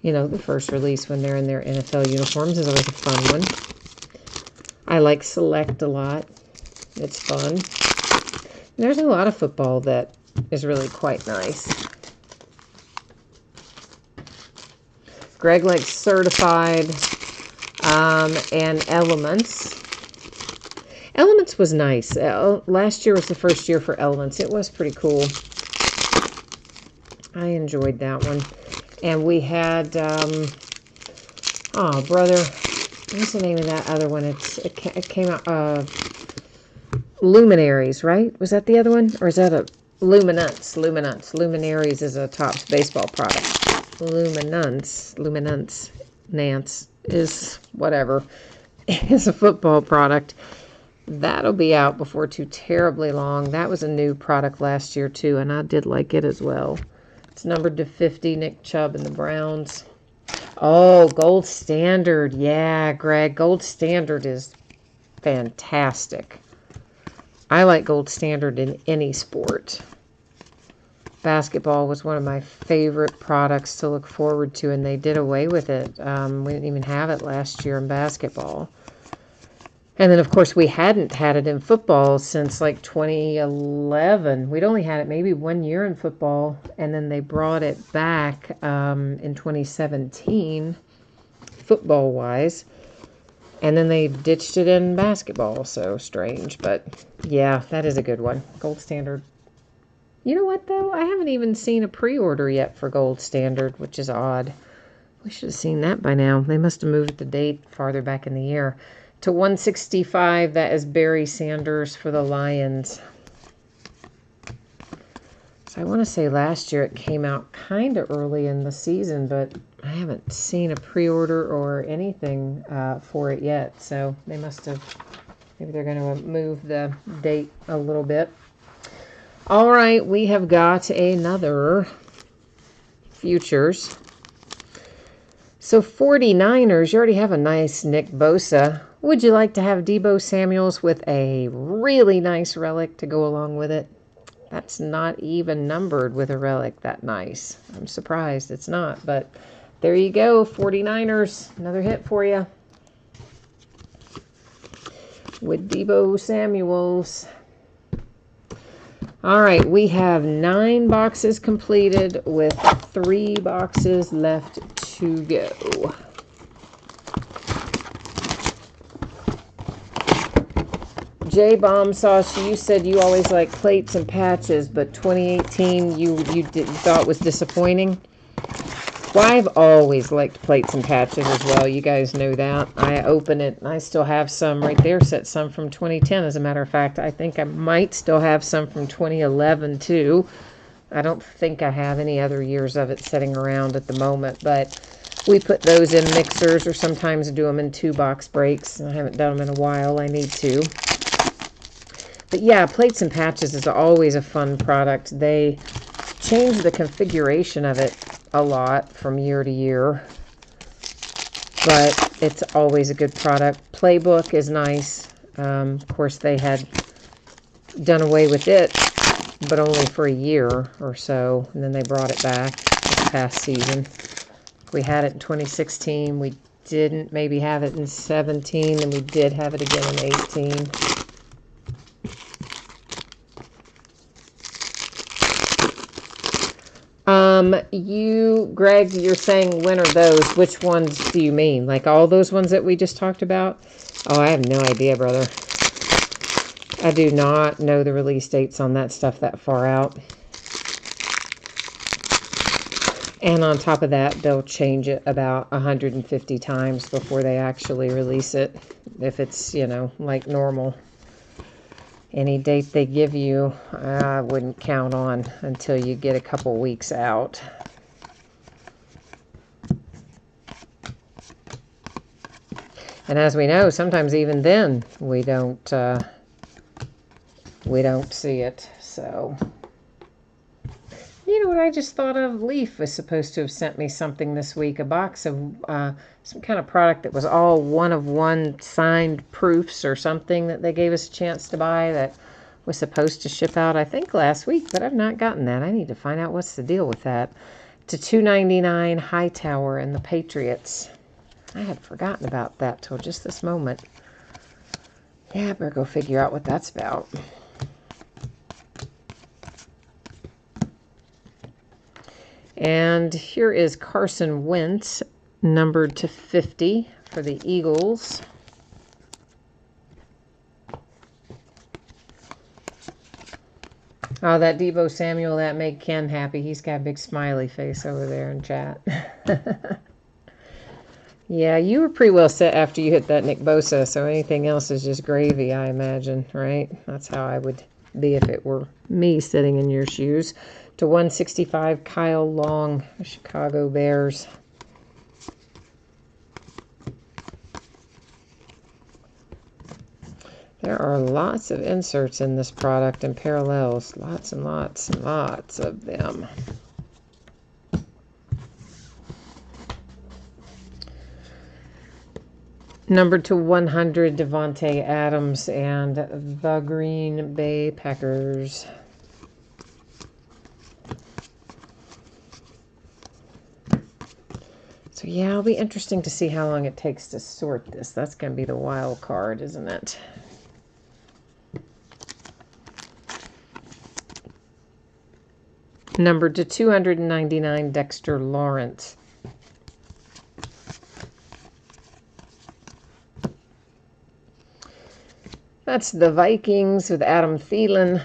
you know, the first release when they're in their NFL uniforms is always a fun one. I like Select a lot. It's fun. And there's a lot of football that is really quite nice. Greg likes Certified and Elements. Elements was nice. Last year was the first year for Elements. It was pretty cool. I enjoyed that one. And we had, oh, brother, what's the name of that other one? It came out, Luminaries, right? Was that the other one? Or is that a Luminance? Luminaries is a Topps baseball product. Nance is whatever. It's a football product. That'll be out before too terribly long. That was a new product last year too, and I did like it as well. It's numbered to 50, Nick Chubb and the Browns. Oh, Gold Standard. Yeah, Greg, Gold Standard is fantastic. I like Gold Standard in any sport. Basketball was one of my favorite products to look forward to, and they did away with it. We didn't even have it last year in basketball. And then, of course, we hadn't had it in football since like 2011. We'd only had it maybe 1 year in football, and then they brought it back in 2017, football-wise. And then they ditched it in basketball, so strange. But, yeah, that is a good one. Gold Standard. You know what, though? I haven't even seen a pre-order yet for Gold Standard, which is odd. We should have seen that by now. They must have moved the date farther back in the year. To 165, that is Barry Sanders for the Lions. So I want to say last year it came out kind of early in the season, but I haven't seen a pre-order or anything for it yet. So they must have, maybe they're going to move the date a little bit. All right, we have got another futures. So 49ers, you already have a nice Nick Bosa. Would you like to have Deebo Samuels with a really nice relic to go along with it? That's not even numbered with a relic that nice. I'm surprised it's not, but there you go, 49ers. Another hit for you with Deebo Samuels. All right, we have 9 boxes completed with 3 boxes left to go. J Bomb Sauce, you said you always like plates and patches, but 2018 you thought was disappointing. Well, I've always liked plates and patches as well. You guys know that. I open it, and I still have some right there, set some from 2010. As a matter of fact, I think I might still have some from 2011, too. I don't think I have any other years of it sitting around at the moment, but we put those in mixers or sometimes do them in 2-box breaks. I haven't done them in a while. I need to. But yeah, plates and patches is always a fun product. They change the configuration of it a lot from year to year, but it's always a good product. Playbook is nice. Of course, they had done away with it, but only for a year or so, and then they brought it back this past season. We had it in 2016. We didn't maybe have it in 17, and we did have it again in 18. Greg, you're saying when are those? Which ones do you mean? Like all those ones that we just talked about? Oh, I have no idea, brother. I do not know the release dates on that stuff that far out. And on top of that, they'll change it about 150 times before they actually release it. If it's, you know, like normal. Any date they give you, I wouldn't count on until you get a couple weeks out. And as we know, sometimes even then we don't see it. So, you know what I just thought of? Leaf was supposed to have sent me something this week, a box of some kind of product that was all one-of-one signed proofs or something that they gave us a chance to buy that was supposed to ship out, I think, last week, but I've not gotten that. I need to find out what's the deal with that. To $2.99 Hightower and the Patriots. I had forgotten about that till just this moment. Yeah, I better go figure out what that's about. And here is Carson Wentz, numbered to 50 for the Eagles. Oh, that Deebo Samuel, that made Ken happy. He's got a big smiley face over there in chat. Yeah, you were pretty well set after you hit that Nick Bosa, so anything else is just gravy, I imagine, right? That's how I would be if it were me sitting in your shoes. To 165, Kyle Long, Chicago Bears. There are lots of inserts in this product and parallels. Lots and lots and lots of them. Numbered to 100, Davante Adams and the Green Bay Packers. So yeah, it'll be interesting to see how long it takes to sort this. That's going to be the wild card, isn't it? Numbered to 299, Dexter Lawrence. That's the Vikings with Adam Thielen.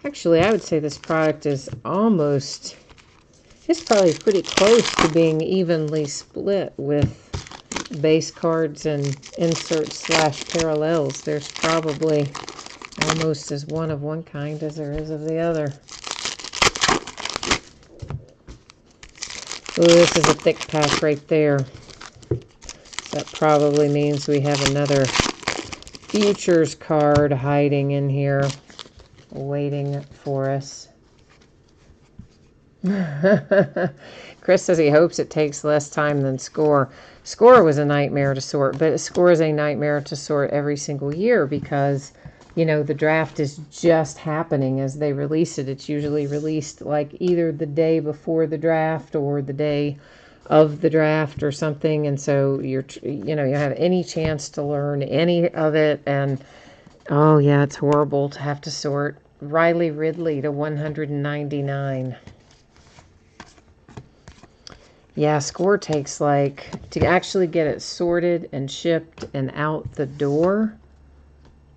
Actually, I would say this product is almost, it's probably pretty close to being evenly split with base cards and inserts / parallels. There's probably almost as one of one kind as there is of the other. Oh, this is a thick pack right there. So that probably means we have another futures card hiding in here, waiting for us. Chris says he hopes it takes less time than Score. Score was a nightmare to sort, but Score is a nightmare to sort every single year because, you know, the draft is just happening as they release it. It's usually released like either the day before the draft or the day of the draft or something. And so you have any chance to learn any of it. And oh yeah, it's horrible to have to sort. Riley Ridley to 199. Yeah, Score takes to actually get it sorted and shipped and out the door,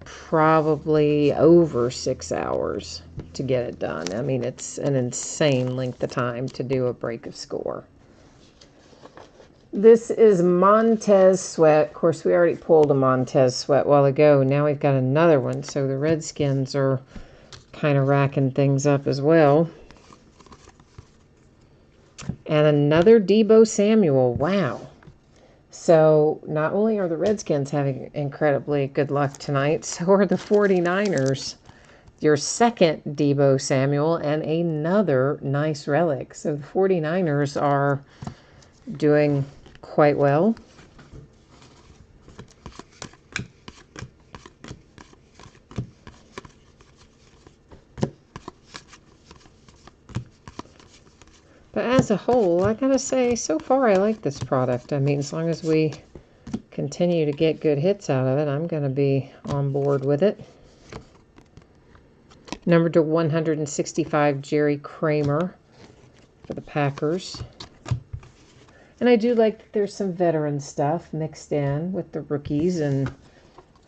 probably over 6 hours to get it done. I mean, it's an insane length of time to do a break of Score. This is Montez Sweat. Of course, we already pulled a Montez Sweat a while ago. Now we've got another one, so the Redskins are kind of racking things up as well. And another Deebo Samuel. Wow. So not only are the Redskins having incredibly good luck tonight, so are the 49ers. Your second Deebo Samuel and another nice relic. So the 49ers are doing quite well. But as a whole, I gotta say, so far I like this product. I mean, as long as we continue to get good hits out of it, I'm gonna be on board with it. Number to 165, Jerry Kramer for the Packers. And I do like that there's some veteran stuff mixed in with the rookies and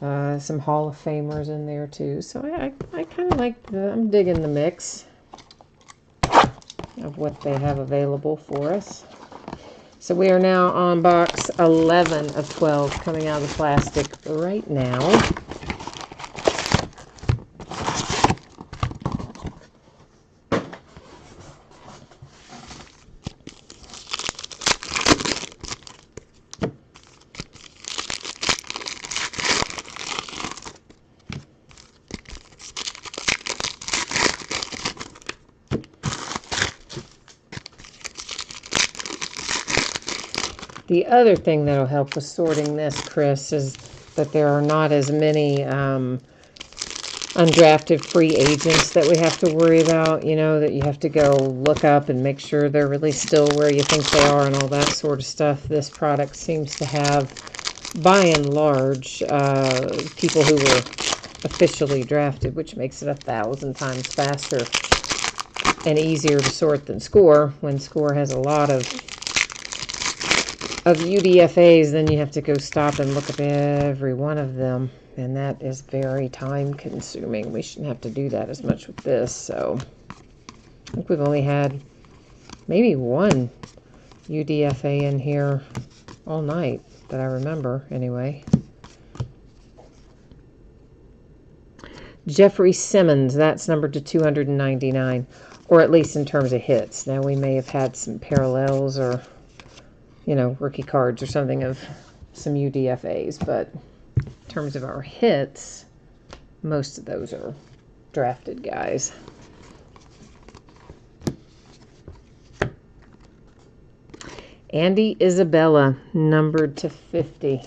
some Hall of Famers in there too. So I kind of like I'm digging the mix of what they have available for us. So we are now on box 11 of 12 coming out of the plastic right now. The other thing that'll help with sorting this, Chris, is that there are not as many undrafted free agents that we have to worry about, you know, that you have to go look up and make sure they're really still where you think they are and all that sort of stuff. This product seems to have, by and large, people who were officially drafted, which makes it 1,000 times faster and easier to sort than Score. When Score has a lot of UDFAs, then you have to go stop and look up every one of them, and that is very time consuming. We shouldn't have to do that as much with this. So I think we've only had maybe one UDFA in here all night that I remember anyway. Jeffrey Simmons, that's numbered to 299, or at least in terms of hits. Now we may have had some parallels or, you know, rookie cards or something of some UDFAs, but in terms of our hits, most of those are drafted guys. Andy Isabella, numbered to 50.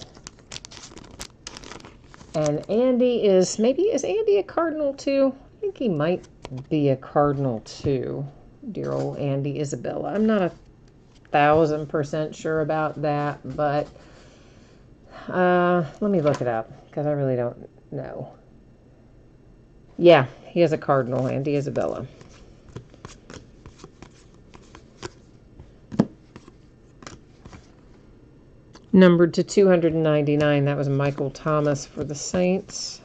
And Andy is Andy a Cardinal too? I think he might be a Cardinal too. Dear old Andy Isabella. I'm not 1,000% sure about that, but let me look it up because I really don't know. Yeah, he is a Cardinal, Andy Isabella. Numbered to 299, that was Michael Thomas for the Saints.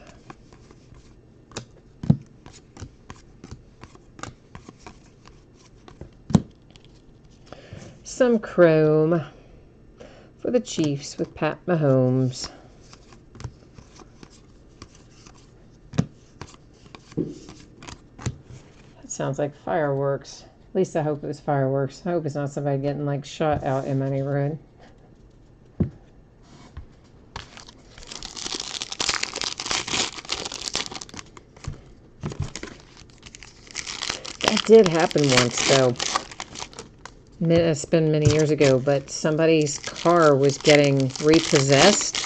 Some chrome for the Chiefs with Pat Mahomes. That sounds like fireworks. At least I hope it was fireworks. I hope it's not somebody getting like shot out in my neighborhood. That did happen once though. It's been many years ago, but somebody's car was getting repossessed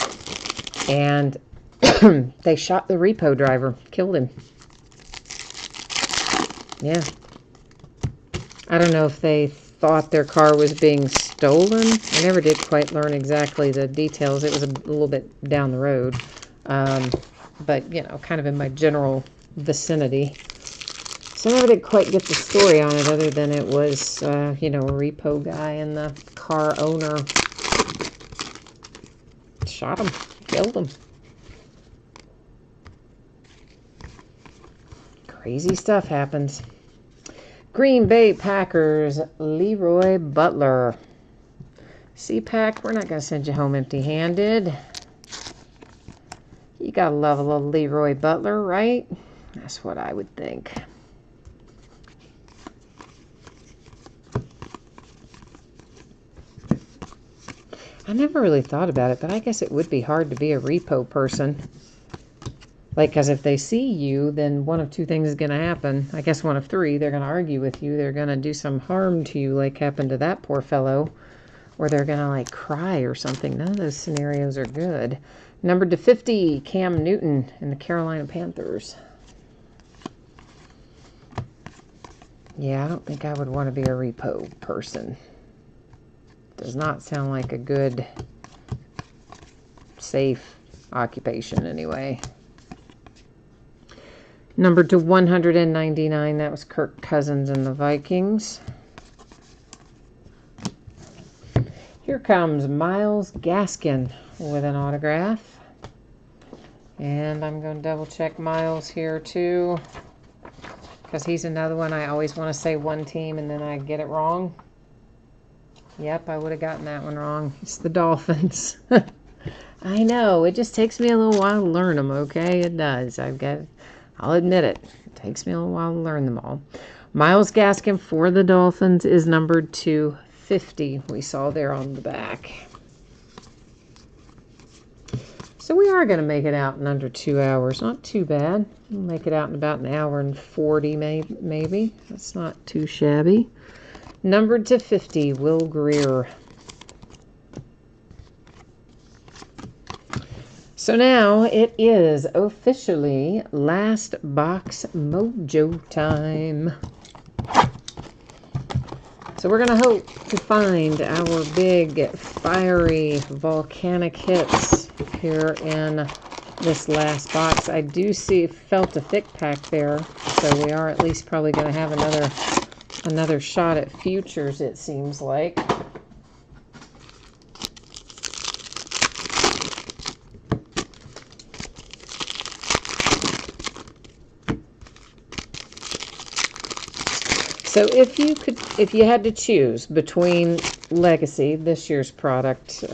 and they shot the repo driver, killed him. Yeah. I don't know if they thought their car was being stolen. I never did quite learn exactly the details. It was a little bit down the road. But, you know, kind of in my general vicinity. So I never did quite get the story on it other than it was, you know, a repo guy and the car owner shot him, killed him. Crazy stuff happens. Green Bay Packers, LeRoy Butler. C-Pack, we're not going to send you home empty-handed. You got to love a little LeRoy Butler, right? That's what I would think. I never really thought about it, but I guess it would be hard to be a repo person. Like, because if they see you, then one of two things is going to happen. I guess one of three. They're going to argue with you. They're going to do some harm to you, like happened to that poor fellow. Or they're going to, like, cry or something. None of those scenarios are good. Numbered to 50, Cam Newton in the Carolina Panthers. Yeah, I don't think I would want to be a repo person. Does not sound like a good, safe occupation anyway. Numbered to 199, that was Kirk Cousins and the Vikings. Here comes Myles Gaskin with an autograph. And I'm going to double check Myles here too, because he's another one I always want to say one team and then I get it wrong. Yep, I would have gotten that one wrong. It's the Dolphins. I know, it just takes me a little while to learn them, okay? It does. I'll admit it. It takes me a little while to learn them all. Myles Gaskin for the Dolphins is numbered to 50. We saw there on the back. So we are going to make it out in under 2 hours. Not too bad. We'll make it out in about an hour and 40 maybe. That's not too shabby. Numbered to 50, Will Greer. So now it is officially last box mojo time. So we're going to hope to find our big, fiery, volcanic hits here in this last box. I do felt a thick pack there, so we are at least probably going to have another shot at futures, it seems like. So if you had to choose between Legacy, this year's product,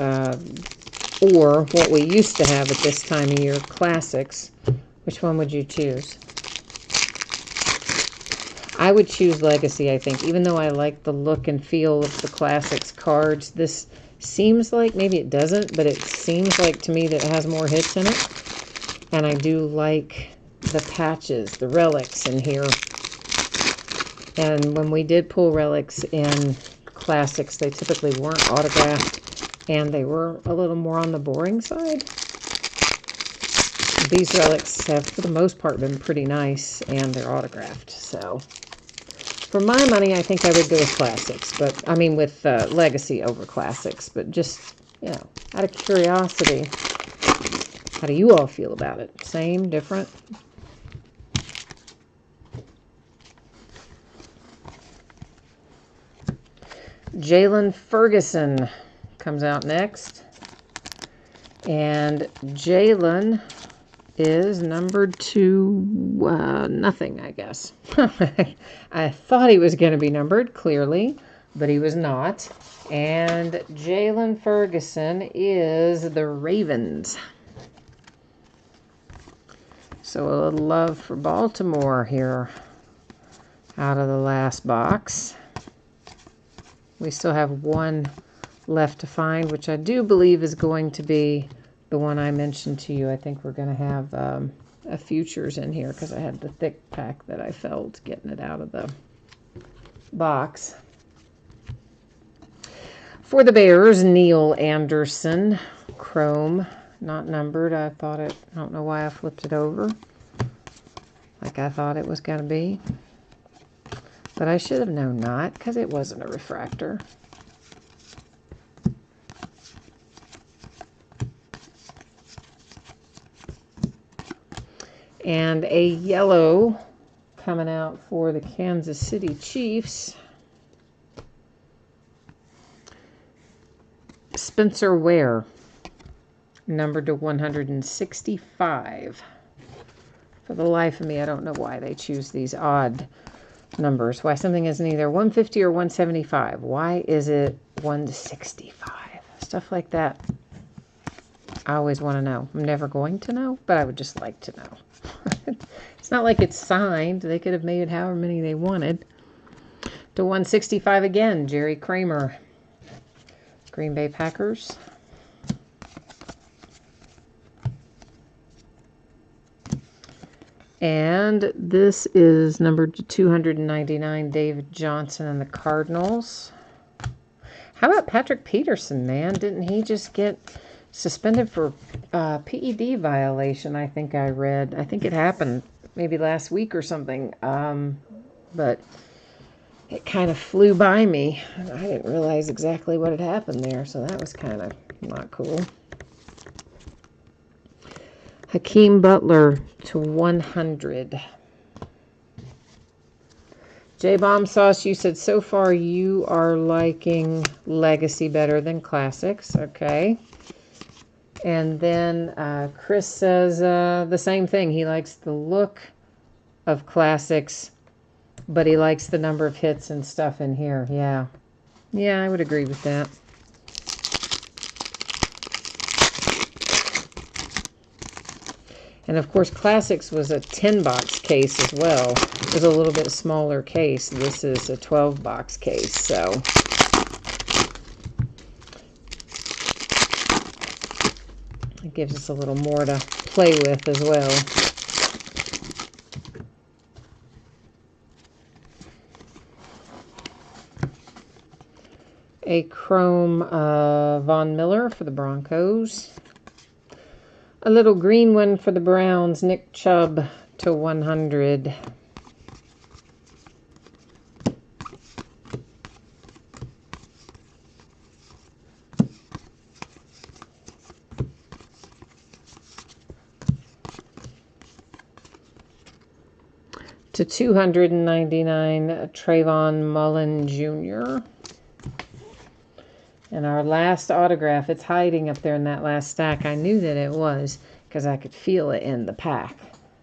or what we used to have at this time of year, Classics, which one would you choose? I would choose Legacy, I think, even though I like the look and feel of the Classics cards. This seems like, maybe it doesn't, but it seems like to me that it has more hits in it. And I do like the patches, the relics in here. And when we did pull relics in Classics, they typically weren't autographed, and they were a little more on the boring side. These relics have, for the most part, been pretty nice, and they're autographed. So, for my money, I think I would go with Classics, but I mean with Legacy over Classics. But just, out of curiosity, how do you all feel about it? Same, different? Jalen Ferguson comes out next. And Jalen is numbered to nothing, I guess. I thought he was going to be numbered, clearly, but he was not. And Jalen Ferguson is the Ravens. So a little love for Baltimore here out of the last box. We still have one left to find, which I do believe is going to be the one I mentioned to you. I think we're going to have a futures in here because I had the thick pack that I felt getting it out of the box. For the Bears, Neil Anderson, Chrome, not numbered. I don't know why I flipped it over like I thought it was going to be. But I should have known not, because it wasn't a refractor. And a yellow coming out for the Kansas City Chiefs. Spencer Ware, numbered to 165. For the life of me, I don't know why they choose these odd numbers. Why something isn't either 150 or 175. Why is it 165? Stuff like that. I always want to know. I'm never going to know, but I would just like to know. It's not like it's signed. They could have made however many they wanted. To 165 again, Jerry Kramer. Green Bay Packers. And this is numbered to 299, David Johnson and the Cardinals. How about Patrick Peterson, man? Didn't he just get suspended for PED violation, I think I read. I think it happened maybe last week or something. But it kind of flew by me. I didn't realize exactly what had happened there, so that was kind of not cool. Hakeem Butler to 100. J-Bomb Sauce, you said so far you are liking Legacy better than Classics. Okay. And then Chris says the same thing. He likes the look of Classics, but he likes the number of hits and stuff in here. Yeah. Yeah, I would agree with that. And of course, Classics was a 10-box case as well. It was a little bit smaller case. This is a 12-box case, so. It gives us a little more to play with as well. A chrome Von Miller for the Broncos. A little green one for the Browns, Nick Chubb to 100. To 299, Trayvon Mullen Jr. And our last autograph, it's hiding up there in that last stack. I knew that it was because I could feel it in the pack.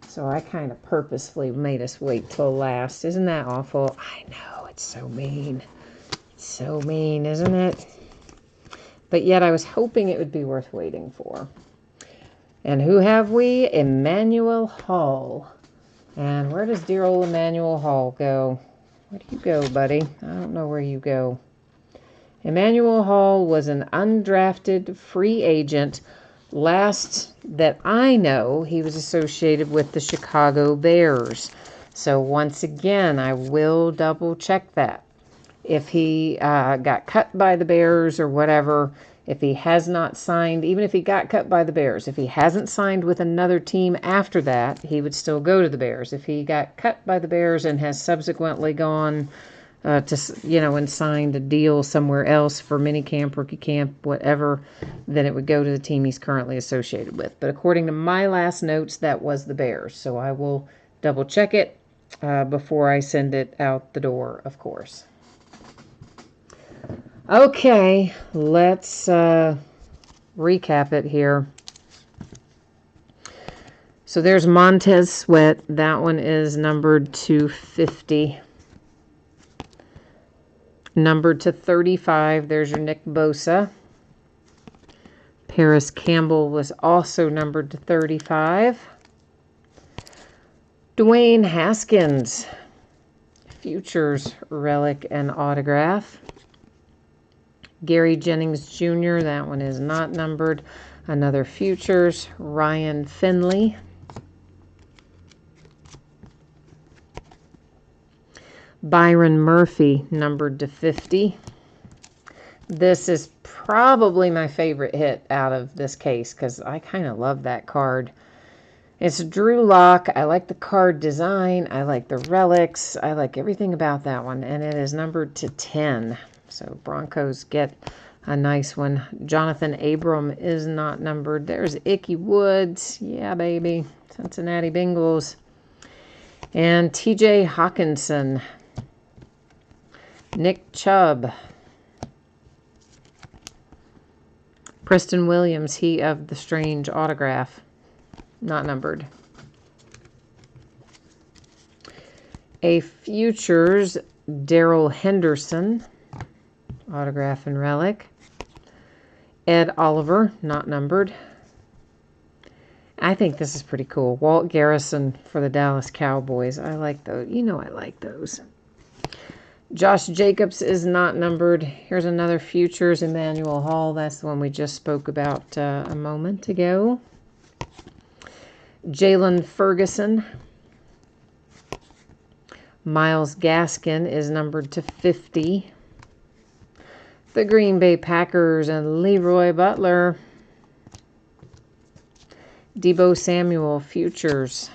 So I kind of purposefully made us wait till last. Isn't that awful? I know, it's so mean. It's so mean, isn't it? But yet I was hoping it would be worth waiting for. And who have we? Emanuel Hall. And where does dear old Emanuel Hall go? Where do you go, buddy? I don't know where you go. Emanuel Hall was an undrafted free agent. Last that I know, he was associated with the Chicago Bears. So once again, I will double check that. If he got cut by the Bears or whatever, if he has not signed, even if he got cut by the Bears, if he hasn't signed with another team after that, he would still go to the Bears. If he got cut by the Bears and has subsequently gone and signed a deal somewhere else for minicamp, rookie camp, whatever, then it would go to the team he's currently associated with. But according to my last notes, that was the Bears. So I will double check it before I send it out the door, of course. Okay, let's recap it here. So there's Montez Sweat. That one is numbered to 50. Numbered to 35, there's your Nick Bosa. Parris Campbell was also numbered to 35. Dwayne Haskins, Futures Relic and Autograph. Gary Jennings Jr., that one is not numbered. Another Futures, Ryan Finley. Byron Murphy, numbered to 50. This is probably my favorite hit out of this case because I kind of love that card. It's Drew Lock. I like the card design. I like the relics. I like everything about that one. And it is numbered to 10. So Broncos get a nice one. Jonathan Abram is not numbered. There's Ickey Woods. Yeah, baby. Cincinnati Bengals. And TJ Hawkinson. Nick Chubb. Preston Williams, he of the strange autograph. Not numbered. A Futures, Darrell Henderson. Autograph and relic. Ed Oliver, not numbered. I think this is pretty cool. Walt Garrison for the Dallas Cowboys. I like those. You know I like those. Josh Jacobs is not numbered. Here's another Futures, Emanuel Hall. That's the one we just spoke about a moment ago. Jalen Ferguson. Myles Gaskin is numbered to 50. The Green Bay Packers and LeRoy Butler. Deebo Samuel, Futures.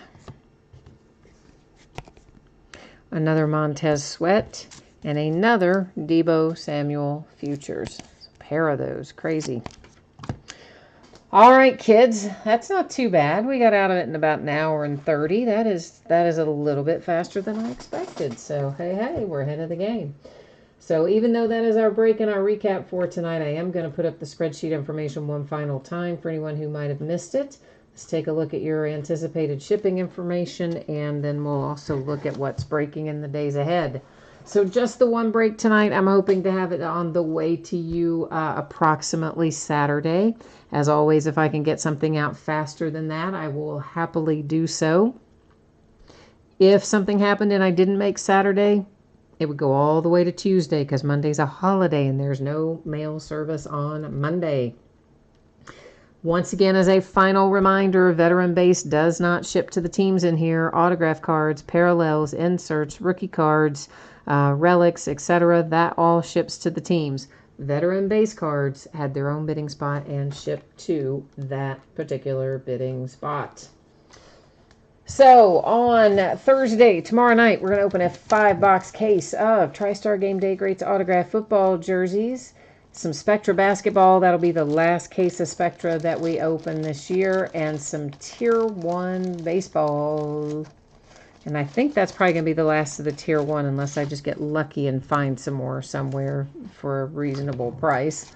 Another Montez Sweat. And another Deebo Samuel Futures. A pair of those. Crazy. All right, kids, that's not too bad. We got out of it in about an hour and 30. That is a little bit faster than I expected. So, hey, we're ahead of the game. So even though that is our break and our recap for tonight, I am going to put up the spreadsheet information one final time for anyone who might have missed it. Let's take a look at your anticipated shipping information, and then we'll also look at what's breaking in the days ahead. So just the one break tonight. I'm hoping to have it on the way to you approximately Saturday. As always, if I can get something out faster than that, I will happily do so. If something happened and I didn't make Saturday, it would go all the way to Tuesday because Monday's a holiday and there's no mail service on Monday. Once again, as a final reminder, Veteran Base does not ship to the teams in here. Autograph cards, parallels, inserts, rookie cards, relics, etc. That all ships to the teams. Veteran Base cards had their own bidding spot and shipped to that particular bidding spot. So on Thursday, tomorrow night, we're going to open a 5-box case of TriStar Game Day Greats autographed football jerseys, some Spectra basketball. That'll be the last case of Spectra that we open this year, and some Tier 1 baseball. And I think that's probably going to be the last of the Tier 1 unless I just get lucky and find some more somewhere for a reasonable price.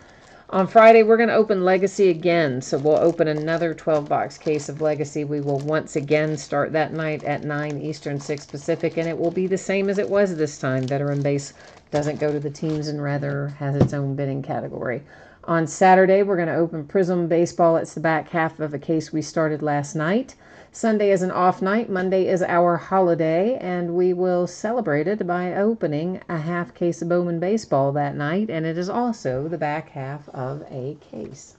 On Friday, we're going to open Legacy again. So we'll open another 12-box case of Legacy. We will once again start that night at 9 Eastern, 6 Pacific, and it will be the same as it was this time. Veteran Base doesn't go to the teams and rather has its own bidding category. On Saturday, we're going to open Prism Baseball. It's the back half of a case we started last night. Sunday is an off night. Monday is our holiday, and we will celebrate it by opening a half case of Bowman Baseball that night, and it is also the back half of a case.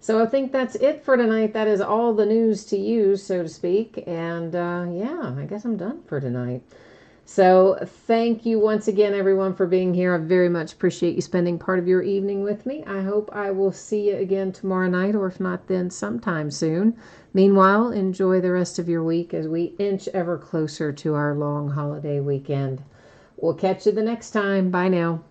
So I think that's it for tonight. That is all the news to use, so to speak, and yeah, I guess I'm done for tonight. So thank you once again, everyone, for being here. I very much appreciate you spending part of your evening with me. I hope I will see you again tomorrow night, or if not, then sometime soon. Meanwhile, enjoy the rest of your week as we inch ever closer to our long holiday weekend. We'll catch you the next time. Bye now.